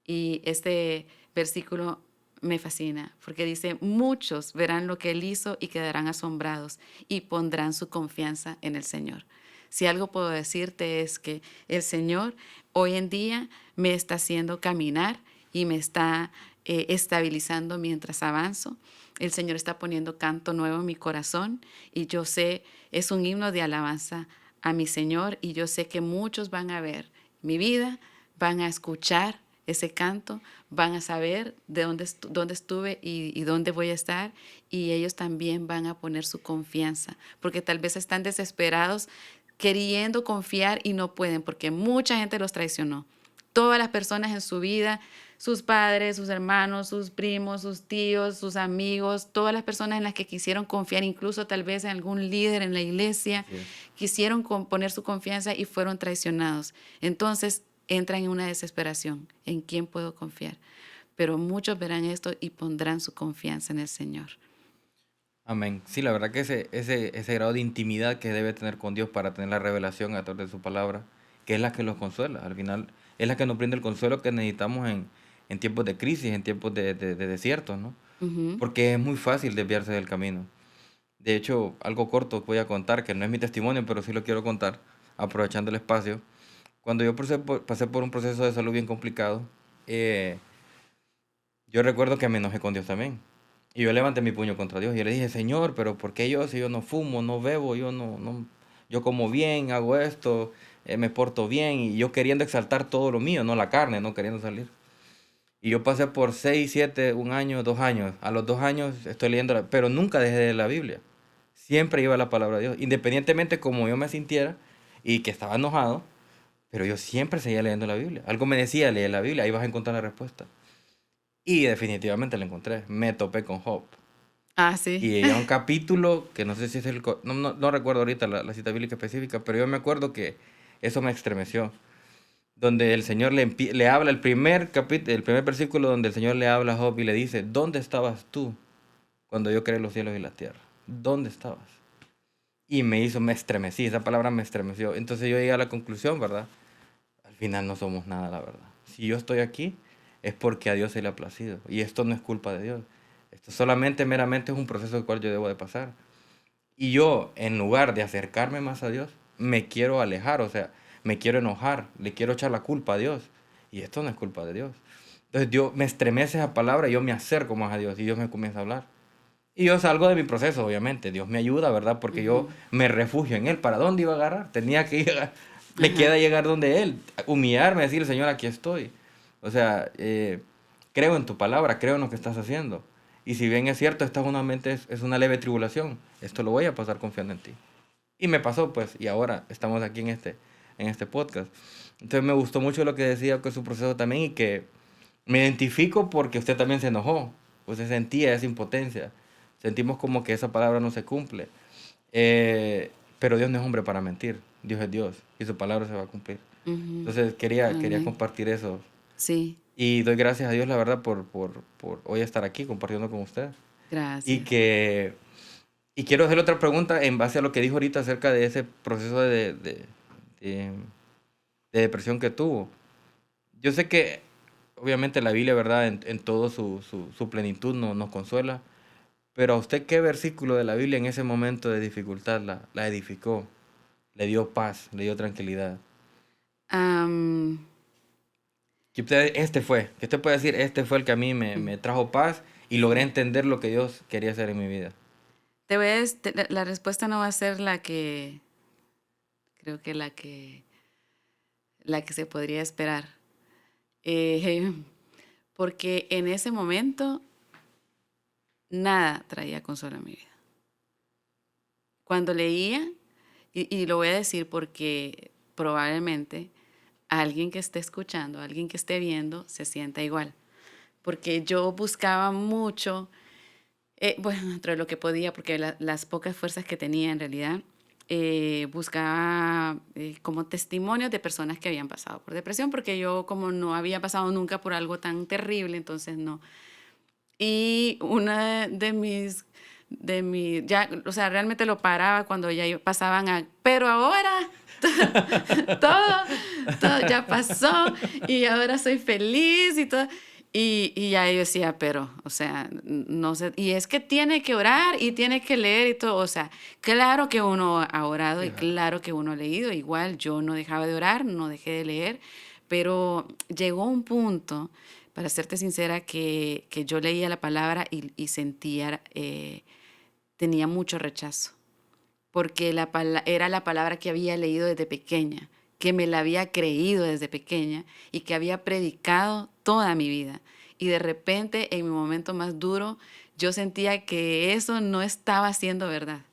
Y este versículo me fascina porque dice, muchos verán lo que Él hizo y quedarán asombrados y pondrán su confianza en el Señor. Si algo puedo decirte es que el Señor hoy en día me está haciendo caminar y me está estabilizando mientras avanzo. El Señor está poniendo canto nuevo en mi corazón y yo sé, es un himno de alabanza a mi Señor y yo sé que muchos van a ver mi vida, van a escuchar ese canto, van a saber de dónde estuve y dónde voy a estar y ellos también van a poner su confianza, porque tal vez están desesperados queriendo confiar y no pueden, porque mucha gente los traicionó. Todas las personas en su vida, sus padres, sus hermanos, sus primos, sus tíos, sus amigos, todas las personas en las que quisieron confiar, incluso tal vez en algún líder en la iglesia, Así es. quisieron poner su confianza y fueron traicionados. Entonces entran en una desesperación. ¿En quién puedo confiar? Pero muchos verán esto y pondrán su confianza en el Señor. Amén. Sí, la verdad que ese grado de intimidad que debe tener con Dios para tener la revelación a través de su palabra, que es la que los consuela. Al final, es la que nos brinda el consuelo que necesitamos en tiempos de crisis, en tiempos de desiertos, ¿no? Ujú. Porque es muy fácil desviarse del camino. De hecho, algo corto voy a contar, que no es mi testimonio, pero sí lo quiero contar, aprovechando el espacio. Cuando yo pasé por un proceso de salud bien complicado, eh, yo recuerdo que me enojé con Dios también. Y yo levanté mi puño contra Dios y yo le dije, Señor, pero ¿por qué yo si yo no fumo, no bebo, yo como bien, hago esto, me porto bien y yo queriendo exaltar todo lo mío, no la carne, no queriendo salir? Y yo pasé por 6, 7, un año, 2 años. A los 2 años estoy leyendo, pero nunca dejé de leer la Biblia. Siempre iba la palabra de Dios, independientemente como yo me sintiera y que estaba enojado, pero yo siempre seguía leyendo la Biblia. Algo me decía, lee la Biblia, ahí vas a encontrar la respuesta. Y definitivamente la encontré. Me topé con Job. Ah, sí. Y hay un capítulo que no sé si es no recuerdo ahorita la cita bíblica específica, pero yo me acuerdo que eso me estremeció. Donde el Señor le habla, el primer versículo donde el Señor le habla a Job y le dice, ¿dónde estabas tú cuando yo creé los cielos y la tierra? ¿Dónde estabas? Y me estremecí, esa palabra me estremeció. Entonces yo llegué a la conclusión, ¿verdad? Al final no somos nada, la verdad. Si yo estoy aquí, es porque a Dios se le ha placido. Y esto no es culpa de Dios. Esto solamente, meramente es un proceso el cual yo debo de pasar. Y yo, en lugar de acercarme más a Dios, me quiero alejar, o sea, me quiero enojar, le quiero echar la culpa a Dios. Y esto no es culpa de Dios. Entonces Dios me estremece esa palabra y yo me acerco más a Dios y Dios me comienza a hablar. Y yo salgo de mi proceso, obviamente. Dios me ayuda, ¿verdad? Porque yo Ujú. me refugio en Él. ¿Para dónde iba a agarrar? Tenía que llegar, me Ajá. queda llegar donde Él, humillarme, decirle, Señor, aquí estoy. O sea, creo en tu palabra, creo en lo que estás haciendo. Y si bien es cierto, esta es una leve tribulación, esto lo voy a pasar confiando en ti. Y me pasó, pues, y ahora estamos aquí en este podcast. Entonces me gustó mucho lo que decía que su proceso también y que me identifico porque usted también se enojó. Usted sentía esa impotencia. Sentimos como que esa palabra no se cumple. Pero Dios no es hombre para mentir. Dios es Dios y su palabra se va a cumplir. Ujú. Entonces quería Amén. compartir eso. Sí, Y doy gracias a Dios, la verdad, por hoy estar aquí compartiendo con usted. Y gracias. que y quiero hacer otra pregunta en base a lo que dijo ahorita acerca de ese proceso de- de depresión que tuvo. Yo sé que obviamente la Biblia, ¿verdad? En todo su plenitud nos consuela, pero a usted qué versículo de la Biblia en ese momento de dificultad la edificó, le dio paz, le dio tranquilidad. Am, Que usted puede decir, este fue el que a mí me trajo paz y logré entender lo que Dios quería hacer en mi vida. te voy a, la respuesta no va a ser la que, creo que la que se podría esperar. Eh, porque en ese momento nada traía consuelo a mi vida. Cuando leía, y lo voy a decir porque probablemente alguien que esté escuchando, alguien que esté viendo, se sienta igual. Porque yo buscaba mucho, bueno, dentro de lo que podía, porque las pocas fuerzas que tenía en realidad, buscaba como testimonios de personas que habían pasado por depresión, porque yo como no había pasado nunca por algo tan terrible, entonces no. Y una ya, o sea, realmente lo paraba cuando ya pasaban pero ahora todo, todo ya pasó y ahora soy feliz y todo. Y ya yo decía, pero, o sea, no sé, y es que tiene que orar y tiene que leer y todo, o sea, claro que uno ha orado y Fíjate. claro que uno ha leído, igual yo no dejaba de orar, no dejé de leer, pero llegó un punto, para serte sincera, que yo leía la palabra y sentía, tenía mucho rechazo porque era la palabra que había leído desde pequeña, que me la había creído desde pequeña y que había predicado toda mi vida. Y de repente, en mi momento más duro, yo sentía que eso no estaba siendo verdad.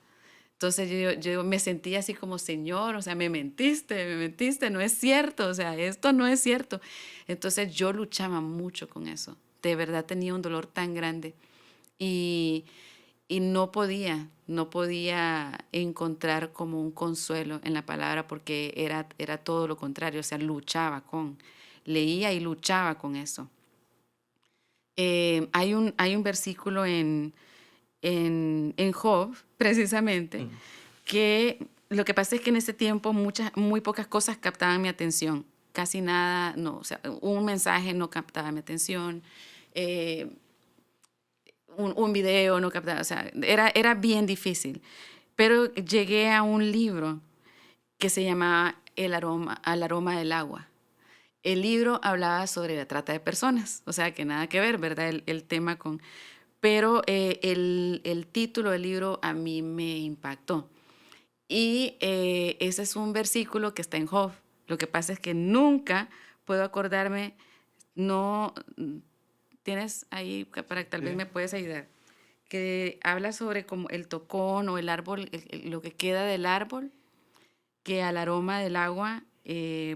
Entonces yo me sentía así como, Señor, o sea, me mentiste, no es cierto, o sea, esto no es cierto. Entonces yo luchaba mucho con eso. De verdad tenía un dolor tan grande. Y, y no podía encontrar como un consuelo en la palabra porque era todo lo contrario, o sea, leía y luchaba con eso. Hay un versículo en Job, precisamente, Mm. que lo que pasa es que en ese tiempo muy pocas cosas captaban mi atención, casi nada, no, o sea, un mensaje no captaba mi atención, eh, un video no captaba, o sea, era bien difícil. Pero llegué a un libro que se llamaba Al aroma del agua. El libro hablaba sobre la trata de personas, o sea, que nada que ver, ¿verdad? El tema con... Pero el título del libro a mí me impactó. Y ese es un versículo que está en Job. Lo que pasa es que nunca puedo acordarme, no, tienes ahí, para que tal vez Sí. me puedes ayudar, que habla sobre como el tocón o el árbol, lo que queda del árbol, que al aroma del agua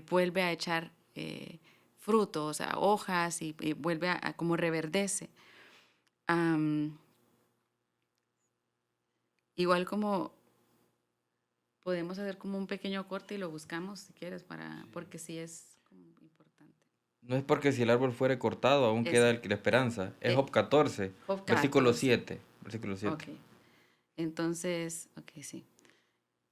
vuelve a echar fruto, o sea, hojas y vuelve a como reverdece. Am, igual como podemos hacer como un pequeño corte y lo buscamos si quieres, porque sí es como importante. No es porque si el árbol fuere cortado, aún queda Ese, la esperanza. Es eh, Job 14, Job versículo 14. 7. Versículo 7. Ok, entonces, ok, sí.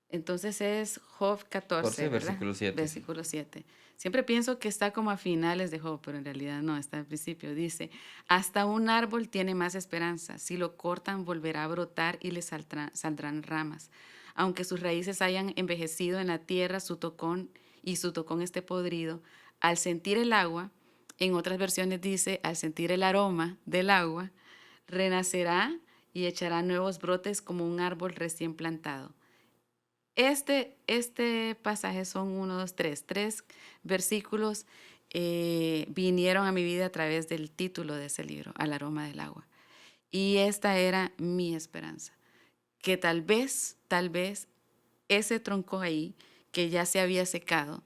Entonces es Job 14, 14, ¿verdad? versículo 7, sí. Versículo 7. Siempre pienso que está como a finales de Job, pero en realidad no, está al principio. Dice, hasta un árbol tiene más esperanza. Si lo cortan, volverá a brotar y le saldrán ramas. Aunque sus raíces hayan envejecido en la tierra, su tocón esté podrido, al sentir el agua, en otras versiones dice, al sentir el aroma del agua, renacerá y echará nuevos brotes como un árbol recién plantado. Este pasaje son uno, dos, tres versículos vinieron a mi vida a través del título de ese libro, Al aroma del agua. Y esta era mi esperanza, que tal vez ese tronco ahí, que ya se había secado,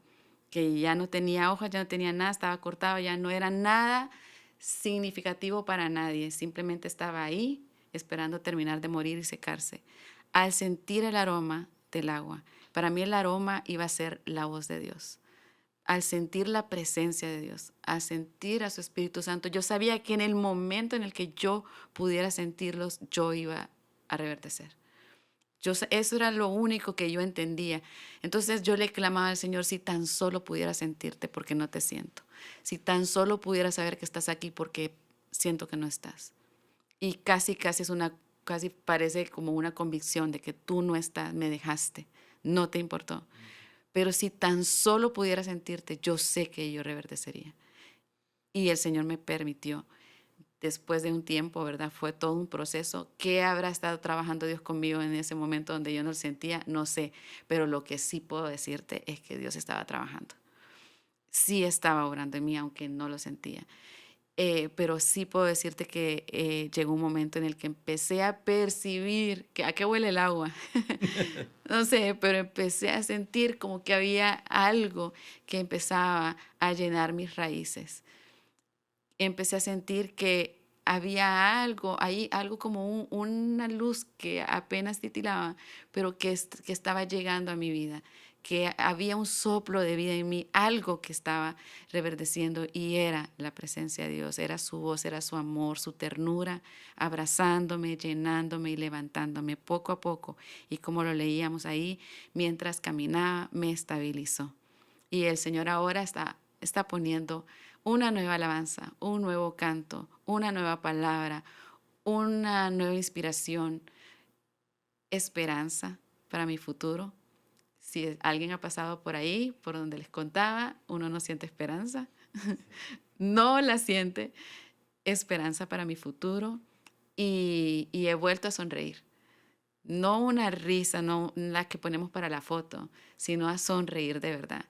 que ya no tenía hojas, ya no tenía nada, estaba cortado, ya no era nada significativo para nadie, simplemente estaba ahí esperando terminar de morir y secarse. Al sentir el aroma del agua, para mí el aroma iba a ser la voz de Dios. Al sentir la presencia de Dios, al sentir a su Espíritu Santo, yo sabía que en el momento en el que yo pudiera sentirlos, yo iba a reverdecer. Eso era lo único que yo entendía. Entonces yo le clamaba al Señor, si tan solo pudiera sentirte porque no te siento. Si tan solo pudiera saber que estás aquí porque siento que no estás. Y casi es casi parece como una convicción de que tú no estás, me dejaste, no te importó. Pero si tan solo pudiera sentirte, yo sé que yo reverdecería. Y el Señor me permitió después de un tiempo, ¿verdad? Fue todo un proceso. ¿Qué habrá estado trabajando Dios conmigo en ese momento donde yo no lo sentía? No sé, pero lo que sí puedo decirte es que Dios estaba trabajando. Sí estaba obrando en mí, aunque no lo sentía. Pero sí puedo decirte que llegó un momento en el que empecé a percibir que a qué huele el agua. No sé, pero empecé a sentir como que había algo que empezaba a llenar mis raíces. Empecé a sentir que había algo ahí, algo como una luz que apenas titilaba, pero que estaba llegando a mi vida, que había un soplo de vida en mí, algo que estaba reverdeciendo y era la presencia de Dios, era su voz, era su amor, su ternura, abrazándome, llenándome y levantándome poco a poco. Y como lo leíamos ahí, mientras caminaba, me estabilizó. Y el Señor ahora está poniendo una nueva alabanza, un nuevo canto, una nueva palabra, una nueva inspiración, esperanza para mi futuro. Si alguien ha pasado por ahí, por donde les contaba, uno no siente esperanza, no la siente, esperanza para mi futuro y he vuelto a sonreír. No una risa, no la que ponemos para la foto, sino a sonreír de verdad.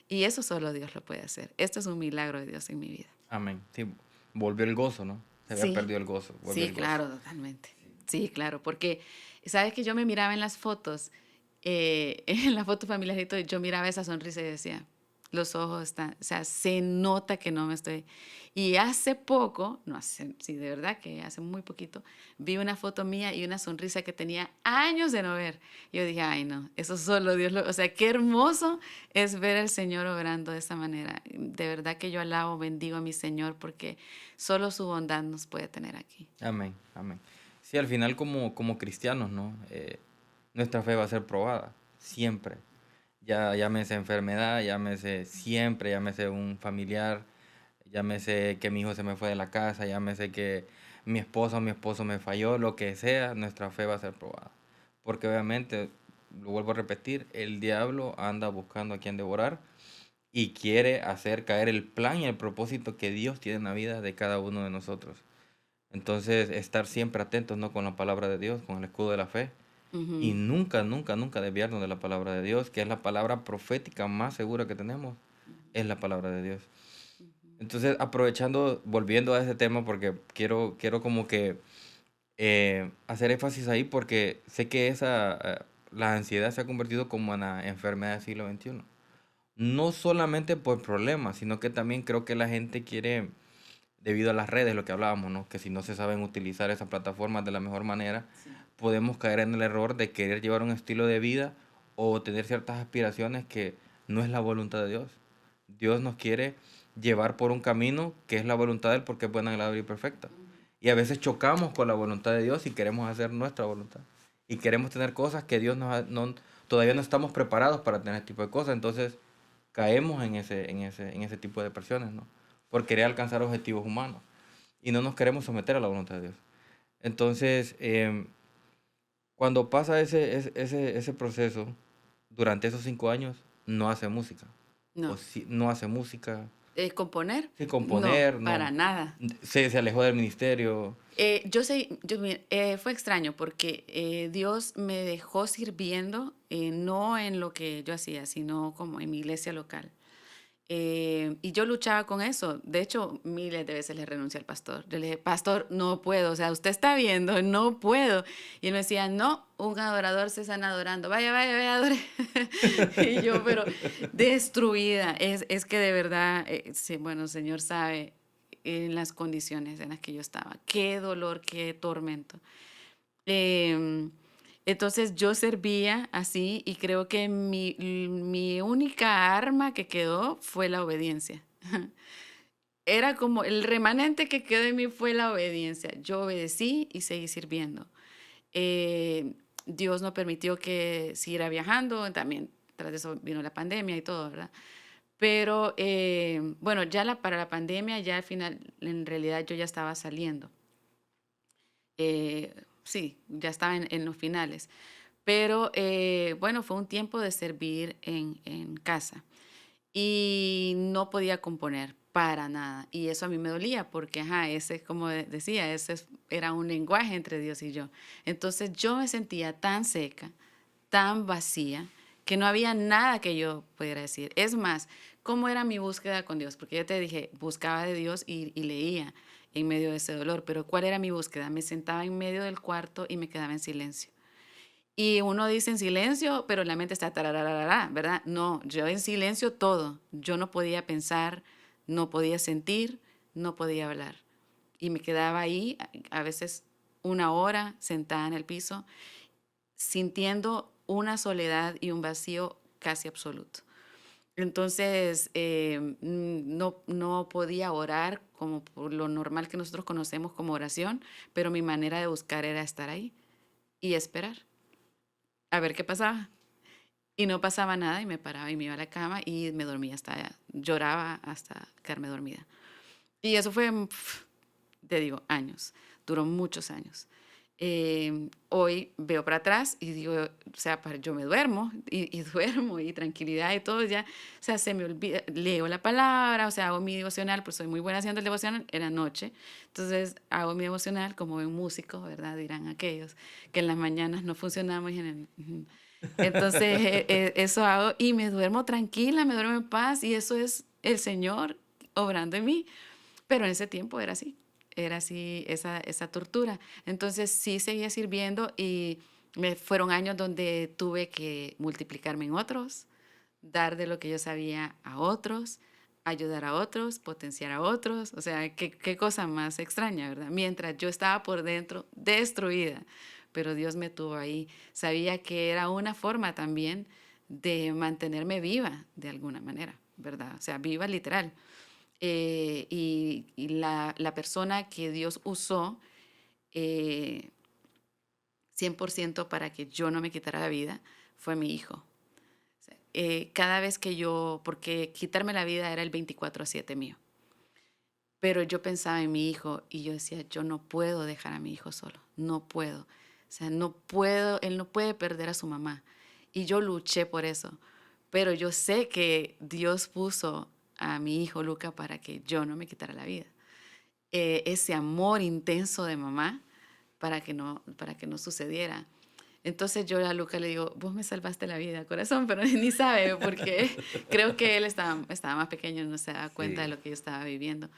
Y eso solo Dios lo puede hacer. Esto es un milagro de Dios en mi vida. Amén. Sí, volvió el gozo, ¿no? Se había Sí, perdido el gozo, volvió sí, el gozo. claro, totalmente. Sí, claro, porque sabes que yo me miraba en las fotos, en la foto familiar y todo, yo miraba esa sonrisa y decía, los ojos están, o sea, se nota que no me estoy. Y hace poco, no hace, sí, de verdad que hace muy poquito, vi una foto mía y una sonrisa que tenía años de no ver. Yo dije, ay, no, eso solo Dios lo, o sea, qué hermoso es ver al Señor obrando de esa manera. De verdad que yo alabo, bendigo a mi Señor porque solo su bondad nos puede tener aquí. Amén, amén. Sí, al final como cristianos, ¿no? Nuestra fe va a ser probada, siempre. Ya llámese enfermedad, llámese siempre, llámese un familiar, llámese que mi hijo se me fue de la casa, llámese que mi esposa o mi esposo me falló, lo que sea, nuestra fe va a ser probada. Porque obviamente, lo vuelvo a repetir, el diablo anda buscando a quien devorar y quiere hacer caer el plan y el propósito que Dios tiene en la vida de cada uno de nosotros. Entonces, estar siempre atentos, ¿no? Con la palabra de Dios, con el escudo de la fe. Y Ujú, nunca, nunca, nunca desviarnos de la palabra de Dios, que es la palabra profética más segura que tenemos, es la palabra de Dios. ujú. Entonces, aprovechando, volviendo a ese tema, porque quiero como que hacer énfasis ahí, porque sé que la ansiedad se ha convertido como en la enfermedad del siglo XXI. No solamente por problemas, sino que también creo que la gente quiere, debido a las redes, lo que hablábamos, ¿no? Que si no se saben utilizar esas plataformas de la mejor manera, Sí. podemos caer en el error de querer llevar un estilo de vida o tener ciertas aspiraciones que no es la voluntad de Dios. Dios nos quiere llevar por un camino que es la voluntad de Él porque es buena, agradable y perfecta. Ujú. Y a veces chocamos con la voluntad de Dios y queremos hacer nuestra voluntad. Y queremos tener cosas que Dios todavía no estamos preparados para tener ese tipo de cosas. Entonces caemos en ese tipo de presiones, ¿no? Por querer alcanzar objetivos humanos. Y no nos queremos someter a la voluntad de Dios. Entonces, cuando pasa ese proceso, durante esos 5 años, no hace música. O No. si, no hace música, ¿Componer? sin No, componer, para no. nada. Se alejó del ministerio. Fue extraño porque Dios me dejó sirviendo, no en lo que yo hacía, sino como en mi iglesia local. Y yo luchaba con eso. De hecho, miles de veces le renuncié al pastor. Yo le dije, pastor, no puedo. O sea, usted está viendo, no puedo. Y él me decía, no, un adorador se están adorando. Vaya, vaya, vaya, adore. Y yo, pero destruida. Es que de verdad, sí, bueno, el Señor sabe en las condiciones en las que yo estaba. Qué dolor, qué tormento. Em, entonces yo servía así y creo que mi única arma que quedó fue la obediencia. Era como el remanente que quedó en mí fue la obediencia. Yo obedecí y seguí sirviendo. Eh, Dios no permitió que siguiera viajando, también tras eso vino la pandemia y todo, ¿verdad? Pero bueno, para la pandemia ya al final, en realidad yo ya estaba saliendo. Sí, ya estaba en los finales. Pero bueno, fue un tiempo de servir en casa y no podía componer para nada. Y eso a mí me dolía porque, ajá, ese, como decía, era un lenguaje entre Dios y yo. Entonces yo me sentía tan seca, tan vacía, que no había nada que yo pudiera decir. Es más, ¿cómo era mi búsqueda con Dios? Porque yo te dije, buscaba de Dios y leía en medio de ese dolor, pero ¿cuál era mi búsqueda? Me sentaba en medio del cuarto y me quedaba en silencio. Y uno dice en silencio, pero la mente está tarararara, ¿verdad? No, yo en silencio todo. Yo no podía pensar, no podía sentir, no podía hablar. y me quedaba ahí, a veces 1 hora sentada en el piso, sintiendo una soledad y un vacío casi absoluto. Entonces, no podía orar como por lo normal que nosotros conocemos como oración, pero mi manera de buscar era estar ahí y esperar a ver qué pasaba. Y no pasaba nada y me paraba y me iba a la cama y me dormía lloraba hasta quedarme dormida. Y eso fue, te digo, años, duró muchos años. Hoy veo para atrás y digo, o sea, yo me duermo y duermo y tranquilidad y todo ya, o sea, se me olvida, leo la palabra, o sea, hago mi devocional, pues soy muy buena haciendo el devocional, era noche, entonces hago mi devocional como un músico, ¿verdad? Dirán aquellos que en las mañanas no funcionamos y entonces eso hago y me duermo tranquila, me duermo en paz y eso es el Señor obrando en mí. Pero en ese tiempo era así esa tortura. Entonces sí seguía sirviendo y fueron años donde tuve que multiplicarme en otros, dar de lo que yo sabía a otros, ayudar a otros, potenciar a otros. O sea, qué cosa más extraña, ¿verdad? Mientras yo estaba por dentro destruida, pero Dios me tuvo ahí. Sabía que era una forma también de mantenerme viva de alguna manera, ¿verdad? O sea, viva literal. Y la persona que Dios usó eh, 100% para que yo no me quitara la vida fue mi hijo. O sea, cada vez que porque quitarme la vida era el 24/7 mío, pero yo pensaba en mi hijo y yo decía, yo no puedo dejar a mi hijo solo, no puedo. O sea, no puedo, él no puede perder a su mamá. Y yo luché por eso, pero yo sé que Dios puso a mi hijo Luca para que yo no me quitara la vida. Ese amor intenso de mamá para que no sucediera. Entonces yo a Luca le digo, vos me salvaste la vida, corazón, pero ni sabe, porque creo que él estaba más pequeño, no se daba cuenta de Sí. lo que yo estaba viviendo.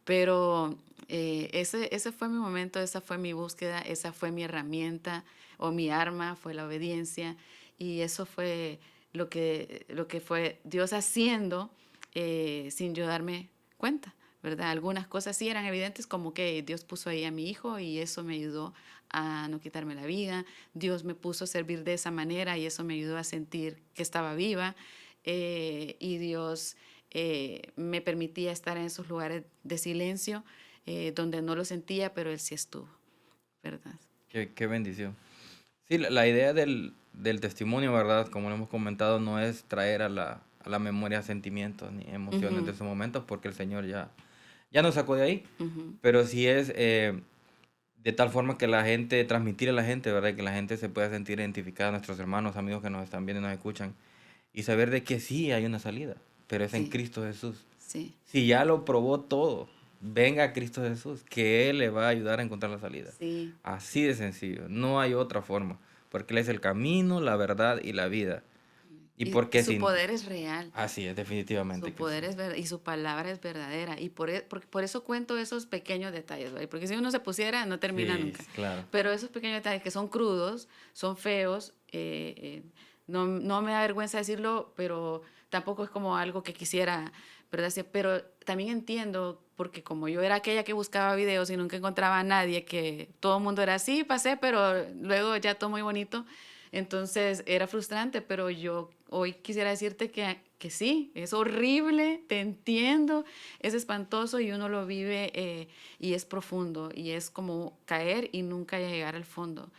Pero ese fue mi momento, esa fue mi búsqueda, esa fue mi herramienta o mi arma, fue la obediencia. Y eso fue lo que fue Dios haciendo sin yo darme cuenta, ¿verdad? Algunas cosas sí eran evidentes, como que Dios puso ahí a mi hijo y eso me ayudó a no quitarme la vida. Dios me puso a servir de esa manera y eso me ayudó a sentir que estaba viva. Y Dios me permitía estar en esos lugares de silencio donde no lo sentía, pero Él sí estuvo, ¿verdad? Qué bendición. Sí, la idea del testimonio, ¿verdad? Como lo hemos comentado, no es traer a la memoria sentimientos ni emociones de Ujú, esos momentos, porque el Señor ya nos sacó de ahí, ujú, pero sí es de tal forma que la gente, transmitir a la gente, ¿verdad? Que la gente se pueda sentir identificada, nuestros hermanos, amigos que nos están viendo y nos escuchan, y saber de que sí hay una salida, pero es en sí, Cristo Jesús. sí, Si ya lo probó todo, venga a Cristo Jesús, que Él le va a ayudar a encontrar la salida. sí. Así de sencillo, no hay otra forma, porque Él es el camino, la verdad y la vida. Y Y porque su sin... poder es real. Así es, Su definitivamente que sí. poder es verdad y su palabra es verdadera. Y por eso cuento esos pequeños detalles, ¿vale? Porque si uno se pusiera, no termina Sí, nunca. claro. Pero esos pequeños detalles que son crudos, son feos, no me da vergüenza decirlo, pero tampoco es como algo que quisiera, ¿verdad? Sí, pero también entiendo, porque como yo era aquella que buscaba videos y nunca encontraba a nadie, que todo el mundo era así, pasé, pero luego ya todo muy bonito. Entonces era frustrante, pero yo hoy quisiera decirte que sí, es horrible, te entiendo, es espantoso y uno lo vive y es profundo y es como caer y nunca llegar al fondo.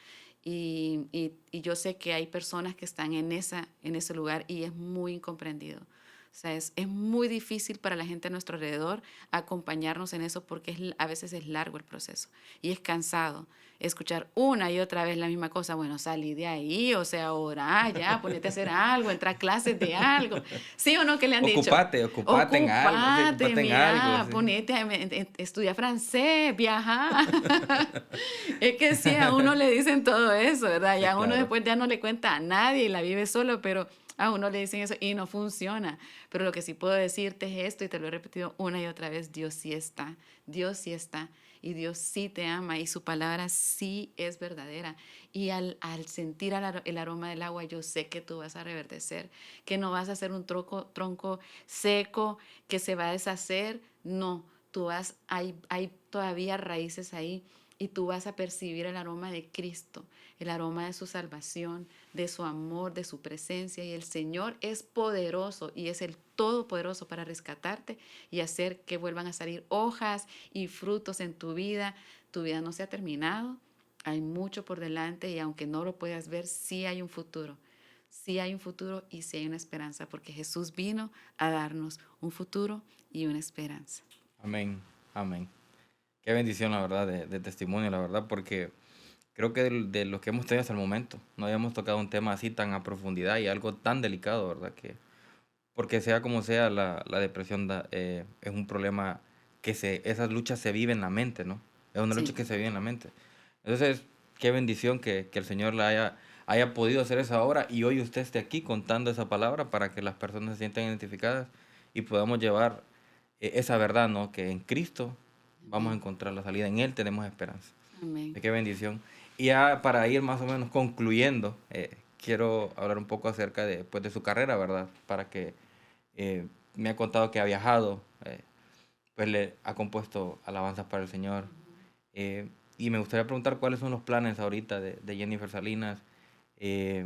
Y yo sé que hay personas que están en ese lugar y es muy incomprendido. O sea, es muy difícil para la gente a nuestro alrededor acompañarnos en eso porque a veces es largo el proceso y es cansado escuchar una y otra vez la misma cosa. Bueno, salí de ahí, o sea, orá ya, ponete a hacer algo, entra a clases de algo. ¿Sí o no que le han dicho? Ocupate en algo, sí, Ocupate, ocupate en algo, mira, sí. ponete a estudiar francés, viajar. Es que sí, a uno le dicen todo eso, ¿verdad? Sí, Ya uno claro. después ya no le cuenta a nadie y la vive solo, pero a uno le dicen eso y no funciona. Pero lo que sí puedo decirte es esto y te lo he repetido una y otra vez, Dios sí está y Dios sí te ama y su palabra sí es verdadera. Y al sentir el aroma del agua, yo sé que tú vas a reverdecer, que no vas a ser un tronco seco que se va a deshacer, no. Hay todavía raíces ahí y tú vas a percibir el aroma de Cristo, el aroma de su salvación, de su amor, de su presencia. Y el Señor es poderoso y es el todopoderoso para rescatarte y hacer que vuelvan a salir hojas y frutos en tu vida. Tu vida no se ha terminado, hay mucho por delante y aunque no lo puedas ver, sí hay un futuro. Sí hay un futuro y sí hay una esperanza, porque Jesús vino a darnos un futuro y una esperanza. Amén, amén. Qué bendición, la verdad, de testimonio, la verdad, porque creo que de lo que hemos tenido hasta el momento, no habíamos tocado un tema así tan a profundidad y algo tan delicado, ¿verdad? Que, porque sea como sea, la depresión es un problema esas luchas se viven en la mente, ¿no? Es una lucha Sí, que se vive en la mente. Entonces, qué bendición que el Señor haya podido hacer esa obra y hoy usted esté aquí contando esa palabra para que las personas se sientan identificadas y podamos llevar esa verdad, ¿no? Que en Cristo vamos a amén, encontrar la salida, en Él tenemos esperanza. amén. Qué bendición. Y ya para ir más o menos concluyendo, quiero hablar un poco acerca de, pues, de su carrera, ¿verdad? Para que me ha contado que ha viajado, pues le ha compuesto alabanzas para el Señor. eh, y me gustaría preguntar cuáles son los planes ahorita de Jennifer Salinas eh,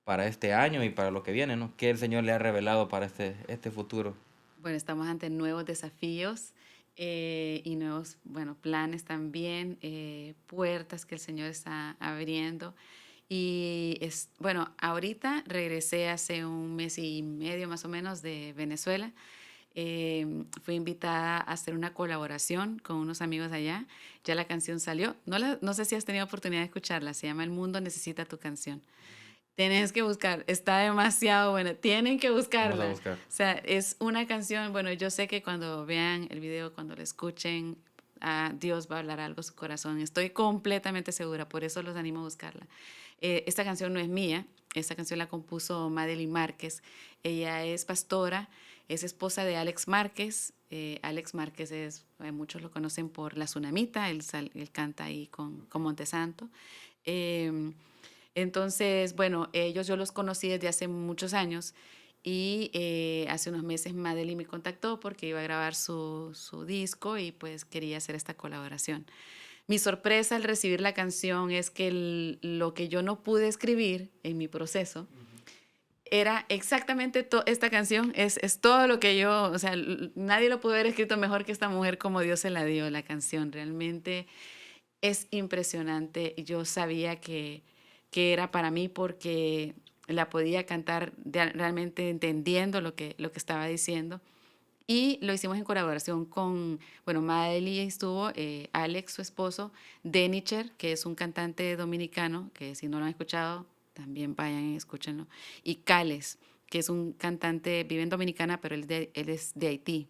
para este año y para lo que viene, ¿no? ¿Qué el Señor le ha revelado para este futuro? Bueno, estamos ante nuevos desafíos y nuevos, bueno, planes también, puertas que el Señor está abriendo. Y bueno, ahorita regresé hace un mes y medio más o menos de Venezuela. Fui invitada a hacer una colaboración con unos amigos allá. Ya la canción salió. No sé si has tenido oportunidad de escucharla. Se llama El mundo necesita tu canción. Tienes que buscar, está demasiado buena, tienen que Vamos a buscarla. buscar. O sea, es una canción, bueno, yo sé que cuando vean el video, cuando lo escuchen, Dios va a hablar algo a su corazón. Estoy completamente segura, por eso los animo a buscarla. Esta canción no es mía, esta canción la compuso Madeline Márquez. Ella es pastora, es esposa de Alex Márquez. Alex Márquez muchos lo conocen por La Tsunamita, él canta ahí con Montesanto. Eh, entonces, bueno, ellos yo los conocí desde hace muchos años y hace unos meses Madeline me contactó porque iba a grabar su disco y pues quería hacer esta colaboración. Mi sorpresa al recibir la canción es que lo que yo no pude escribir en mi proceso era exactamente esta canción, es todo lo que yo, o sea, nadie lo pudo haber escrito mejor que esta mujer como Dios se la dio, la canción. Realmente es impresionante. Yo sabía que era para mí porque la podía cantar realmente entendiendo lo que estaba diciendo. Y lo hicimos en colaboración con, bueno, Madely estuvo, Alex, su esposo, Denicher, que es un cantante dominicano, que si no lo han escuchado, también vayan y escúchenlo. Y Cales, que es un cantante, vive en Dominicana, pero él es de Haití.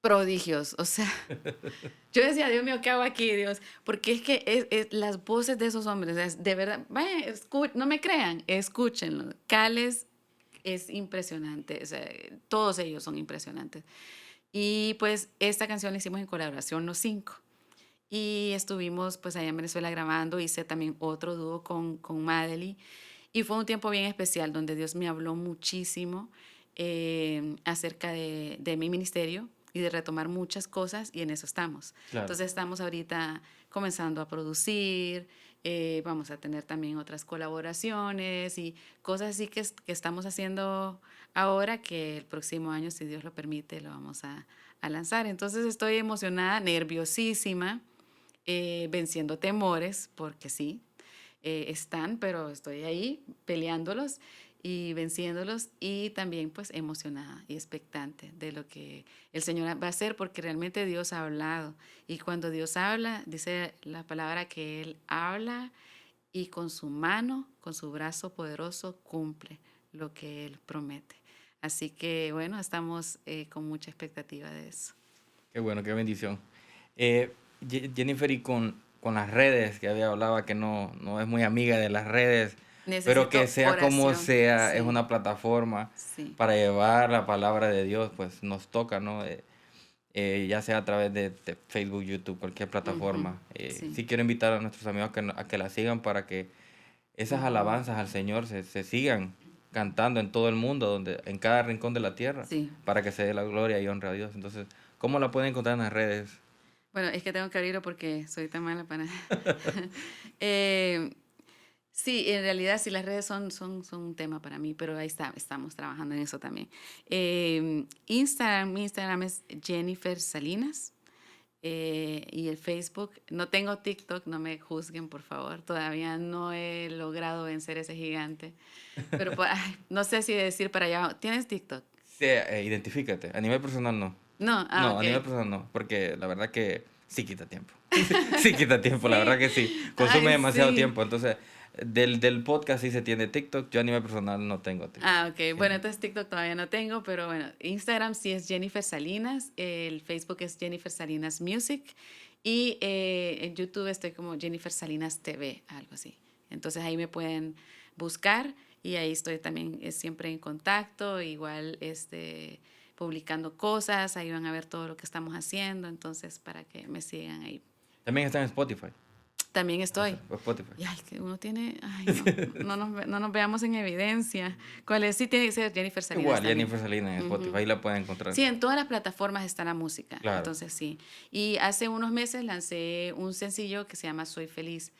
Prodigios, o sea, yo decía, Dios mío, ¿qué hago aquí, Dios? Porque es que las voces de esos hombres, de verdad, vayan, no me crean, escúchenlo. Cales es impresionante, o sea, todos ellos son impresionantes. Y pues esta canción la hicimos en colaboración los cinco. Y estuvimos pues allá en Venezuela grabando, hice también otro dúo con Madely. Y fue un tiempo bien especial donde Dios me habló muchísimo acerca de mi ministerio y de retomar muchas cosas y en eso estamos. Claro. Entonces estamos ahorita comenzando a producir, vamos a tener también otras colaboraciones y cosas así que estamos haciendo ahora que el próximo año, si Dios lo permite, lo vamos a lanzar. Entonces estoy emocionada, nerviosísima, venciendo temores, porque sí, están, pero estoy ahí peleándolos y venciéndolos y también pues emocionada y expectante de lo que el Señor va a hacer porque realmente Dios ha hablado y cuando Dios habla, dice la palabra que Él habla y con su mano, con su brazo poderoso cumple lo que Él promete. Así que bueno, estamos con mucha expectativa de eso. Qué bueno, qué bendición. Eh, Jennifer, y con las redes, que había hablado que no es muy amiga de las redes, pero que Necesito sea como oración, sea, es sí, una plataforma sí. para llevar la palabra de Dios, pues nos toca, ¿no? Ya sea a través de Facebook, YouTube, cualquier Ujú, plataforma. sí. Sí quiero invitar a nuestros amigos a que la sigan para que esas Ujú, alabanzas al Señor se sigan cantando en todo el mundo, en cada rincón de la tierra, sí. para que se dé la gloria y honra a Dios. Entonces, ¿Cómo la pueden encontrar en las redes? Bueno, es que tengo que abrirlo porque soy tan mala para... Eh, sí, en realidad sí, las redes son un tema para mí, pero ahí está, estamos trabajando en eso también. Mi Instagram es Jennifer Salinas. Y el Facebook, no tengo TikTok, no me juzguen por favor, todavía no he logrado vencer ese gigante, pero ay, no sé si decir para allá, ¿tienes TikTok? Sí, identifícate. A nivel personal no. No, ah, No, a nivel ok. personal no, porque la verdad que sí quita tiempo. Sí quita tiempo, la verdad Sí, que sí. Consume ay, demasiado sí. tiempo. Entonces, del podcast sí se tiene TikTok. Yo a nivel personal no tengo TikTok. Ah, ok. Sí, Bueno, entonces TikTok todavía no tengo, pero bueno, Instagram sí es Jennifer Salinas, el Facebook es Jennifer Salinas Music y en YouTube estoy como Jennifer Salinas TV, algo así. Entonces ahí me pueden buscar y ahí estoy también siempre en contacto, igual publicando cosas, ahí van a ver todo lo que estamos haciendo, entonces para que me sigan ahí. también está en Spotify. También estoy. Spotify. Y ay, que uno tiene, ay, no, no nos veamos en evidencia. ¿Cuál es? Sí, tiene que ser Jennifer Salinas Igual, también. Jennifer Salinas en Spotify. Ujú. Ahí la pueden encontrar. Sí, en todas las plataformas está la música, Claro. entonces sí. Y hace unos meses lancé un sencillo que se llama Soy Feliz.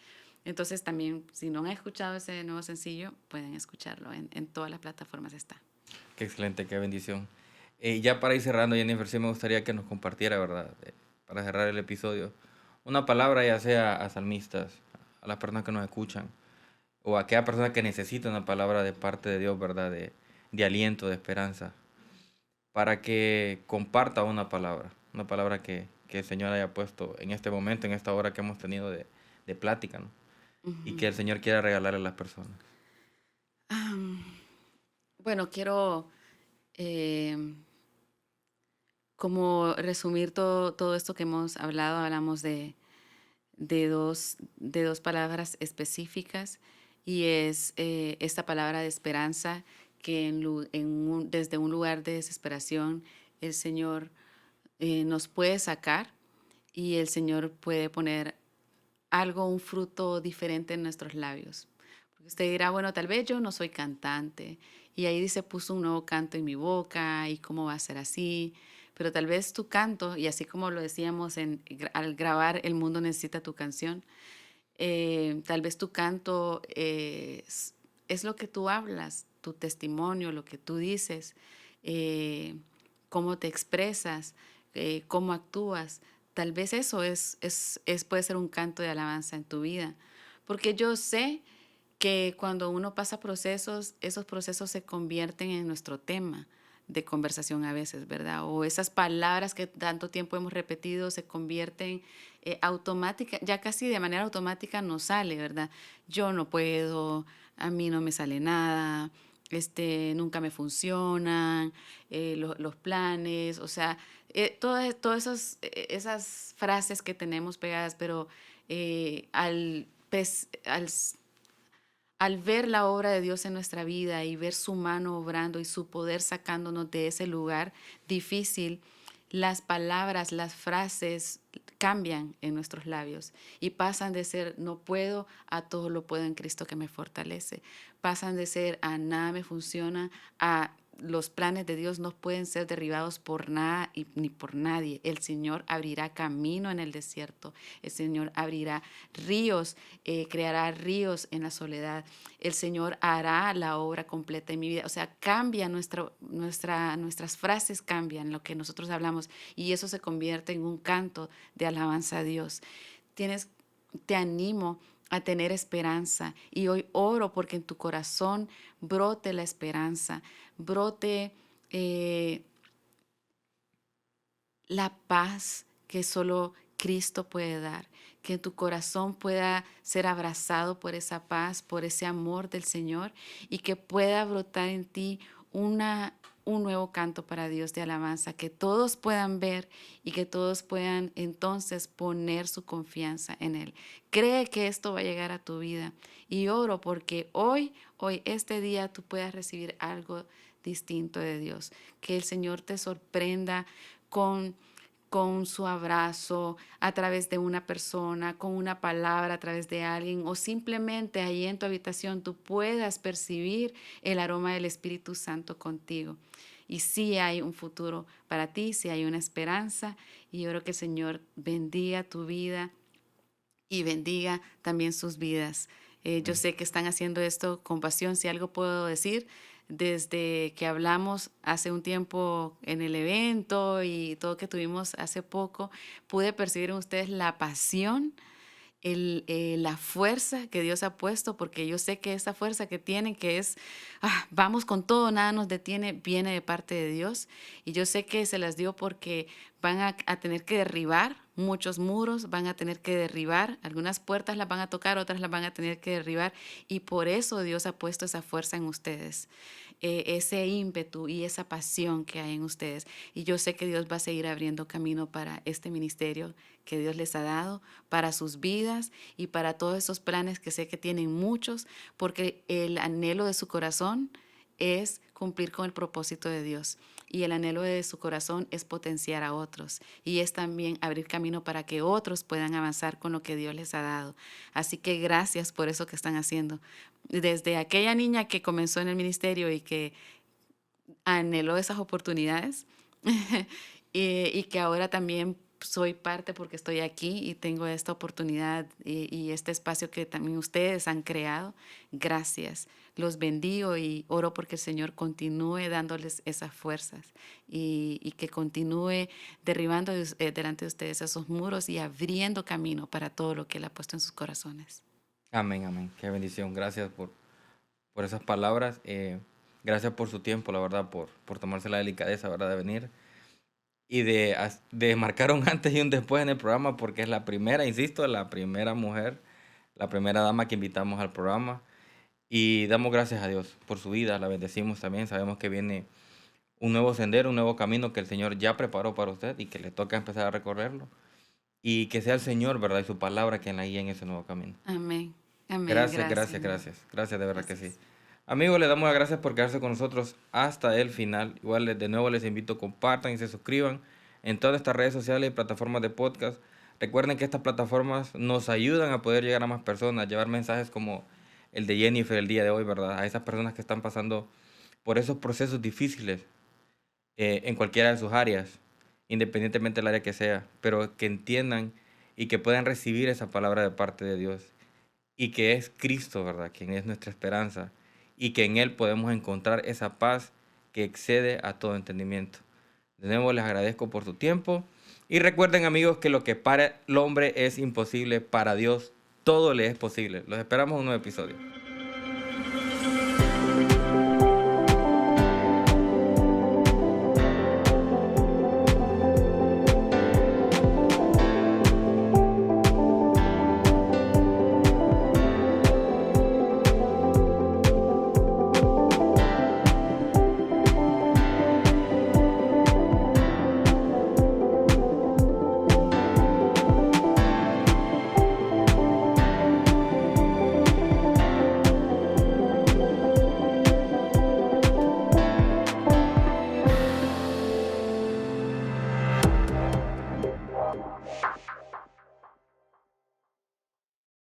Entonces también, si no han escuchado ese nuevo sencillo, pueden escucharlo. En todas las plataformas está. Qué excelente, qué bendición. Ya para ir cerrando, Jennifer, sí me gustaría que nos compartiera, ¿verdad? Para cerrar el episodio, una palabra ya sea a salmistas, a las personas que nos escuchan, o a aquella persona que necesita una palabra de parte de Dios, ¿verdad? De aliento, de esperanza, para que comparta una palabra que el Señor haya puesto en este momento, en esta hora que hemos tenido de plática, ¿no? Y que Ujú. el Señor quiera regalarle a las personas. Am, bueno, quiero eh, como resumir todo esto que hemos hablado. Hablamos de dos palabras específicas y es esta palabra de esperanza que desde un lugar de desesperación el Señor nos puede sacar y el Señor puede poner algo, un fruto diferente en nuestros labios. Porque usted dirá, bueno, tal vez yo no soy cantante y ahí dice, puso un nuevo canto en mi boca y cómo va a ser así. Pero tal vez tu canto, y así como lo decíamos al grabar El mundo necesita tu canción, tal vez tu canto es lo que tú hablas, tu testimonio, lo que tú dices, eh, cómo te expresas, cómo actúas. Tal vez eso puede ser un canto de alabanza en tu vida. Porque yo sé que cuando uno pasa procesos, esos procesos se convierten en nuestro tema de conversación a veces, ¿verdad? O esas palabras que tanto tiempo hemos repetido se convierten automática, ya casi de manera automática nos sale, ¿verdad? Yo no puedo, a mí no me sale nada, nunca me funcionan, los planes, o sea, todas esas frases que tenemos pegadas, pero al ver la obra de Dios en nuestra vida y ver su mano obrando y su poder sacándonos de ese lugar difícil, las palabras, las frases cambian en nuestros labios y pasan de ser no puedo a todo lo puedo en Cristo que me fortalece. Pasan de ser a nada me funciona a los planes de Dios no pueden ser derribados por nada ni por nadie. El Señor abrirá camino en el desierto. El Señor abrirá ríos, creará ríos en la soledad. El Señor hará la obra completa en mi vida. O sea, cambia nuestras frases cambian, lo que nosotros hablamos, y eso se convierte en un canto de alabanza a Dios. Tienes, te animo a tener esperanza y hoy oro porque en tu corazón brote la esperanza, brote eh, la paz que solo Cristo puede dar, que en tu corazón pueda ser abrazado por esa paz, por ese amor del Señor y que pueda brotar en ti un nuevo canto para Dios de alabanza, que todos puedan ver y que todos puedan entonces poner su confianza en Él. Cree que esto va a llegar a tu vida y oro porque hoy, este día tú puedas recibir algo distinto de Dios, que el Señor te sorprenda con su abrazo a través de una persona, con una palabra a través de alguien o simplemente ahí en tu habitación tú puedas percibir el aroma del Espíritu Santo contigo. y sí hay un futuro para ti, sí hay una esperanza, y yo creo que el Señor bendiga tu vida y bendiga también sus vidas. Yo Amén. sé que están haciendo esto con pasión, si algo puedo decir, desde que hablamos hace un tiempo en el evento y todo que tuvimos hace poco, pude percibir en ustedes la pasión, la fuerza que Dios ha puesto, porque yo sé que esa fuerza que tienen, que es, vamos con todo, nada nos detiene, viene de parte de Dios. Y yo sé que se las dio porque van a tener que derribar muchos muros, van a tener que derribar, algunas puertas las van a tocar, otras las van a tener que derribar. Y por eso Dios ha puesto esa fuerza en ustedes, ese ímpetu y esa pasión que hay en ustedes. Y yo sé que Dios va a seguir abriendo camino para este ministerio que Dios les ha dado, para sus vidas y para todos esos planes que sé que tienen muchos, porque el anhelo de su corazón es cumplir con el propósito de Dios. Y el anhelo de su corazón es potenciar a otros. Y es también abrir camino para que otros puedan avanzar con lo que Dios les ha dado. Así que gracias por eso que están haciendo. Desde aquella niña que comenzó en el ministerio y que anheló esas oportunidades y que ahora también soy parte porque estoy aquí y tengo esta oportunidad y este espacio que también ustedes han creado. Gracias. Los bendigo y oro porque el Señor continúe dándoles esas fuerzas y que continúe derribando delante de ustedes esos muros y abriendo camino para todo lo que Él ha puesto en sus corazones. Amén, amén. Qué bendición. Gracias por esas palabras. Gracias por su tiempo, la verdad, por tomarse la delicadeza, ¿verdad?, de venir y de marcar un antes y un después en el programa, porque es la primera, insisto, la primera mujer, la primera dama que invitamos al programa. Y damos gracias a Dios por su vida, la bendecimos también. Sabemos que viene un nuevo sendero, un nuevo camino que el Señor ya preparó para usted y que le toca empezar a recorrerlo. Y que sea el Señor, ¿verdad?, y su palabra quien la guíe en ese nuevo camino. Amén. Amén. Gracias, Gracias, gracias, mi amor. gracias. Gracias, de verdad que sí. Gracias. Amigos, le damos las gracias por quedarse con nosotros hasta el final. Igual de nuevo les invito, compartan y se suscriban en todas estas redes sociales y plataformas de podcast. Recuerden que estas plataformas nos ayudan a poder llegar a más personas, llevar mensajes como el de Jennifer el día de hoy, ¿verdad? A esas personas que están pasando por esos procesos difíciles en cualquiera de sus áreas, independientemente del área que sea, pero que entiendan y que puedan recibir esa palabra de parte de Dios y que es Cristo, ¿verdad?, quien es nuestra esperanza y que en Él podemos encontrar esa paz que excede a todo entendimiento. De nuevo les agradezco por su tiempo y recuerden, amigos, que lo que para el hombre es imposible, para Dios todo le es posible. Los esperamos en un nuevo episodio.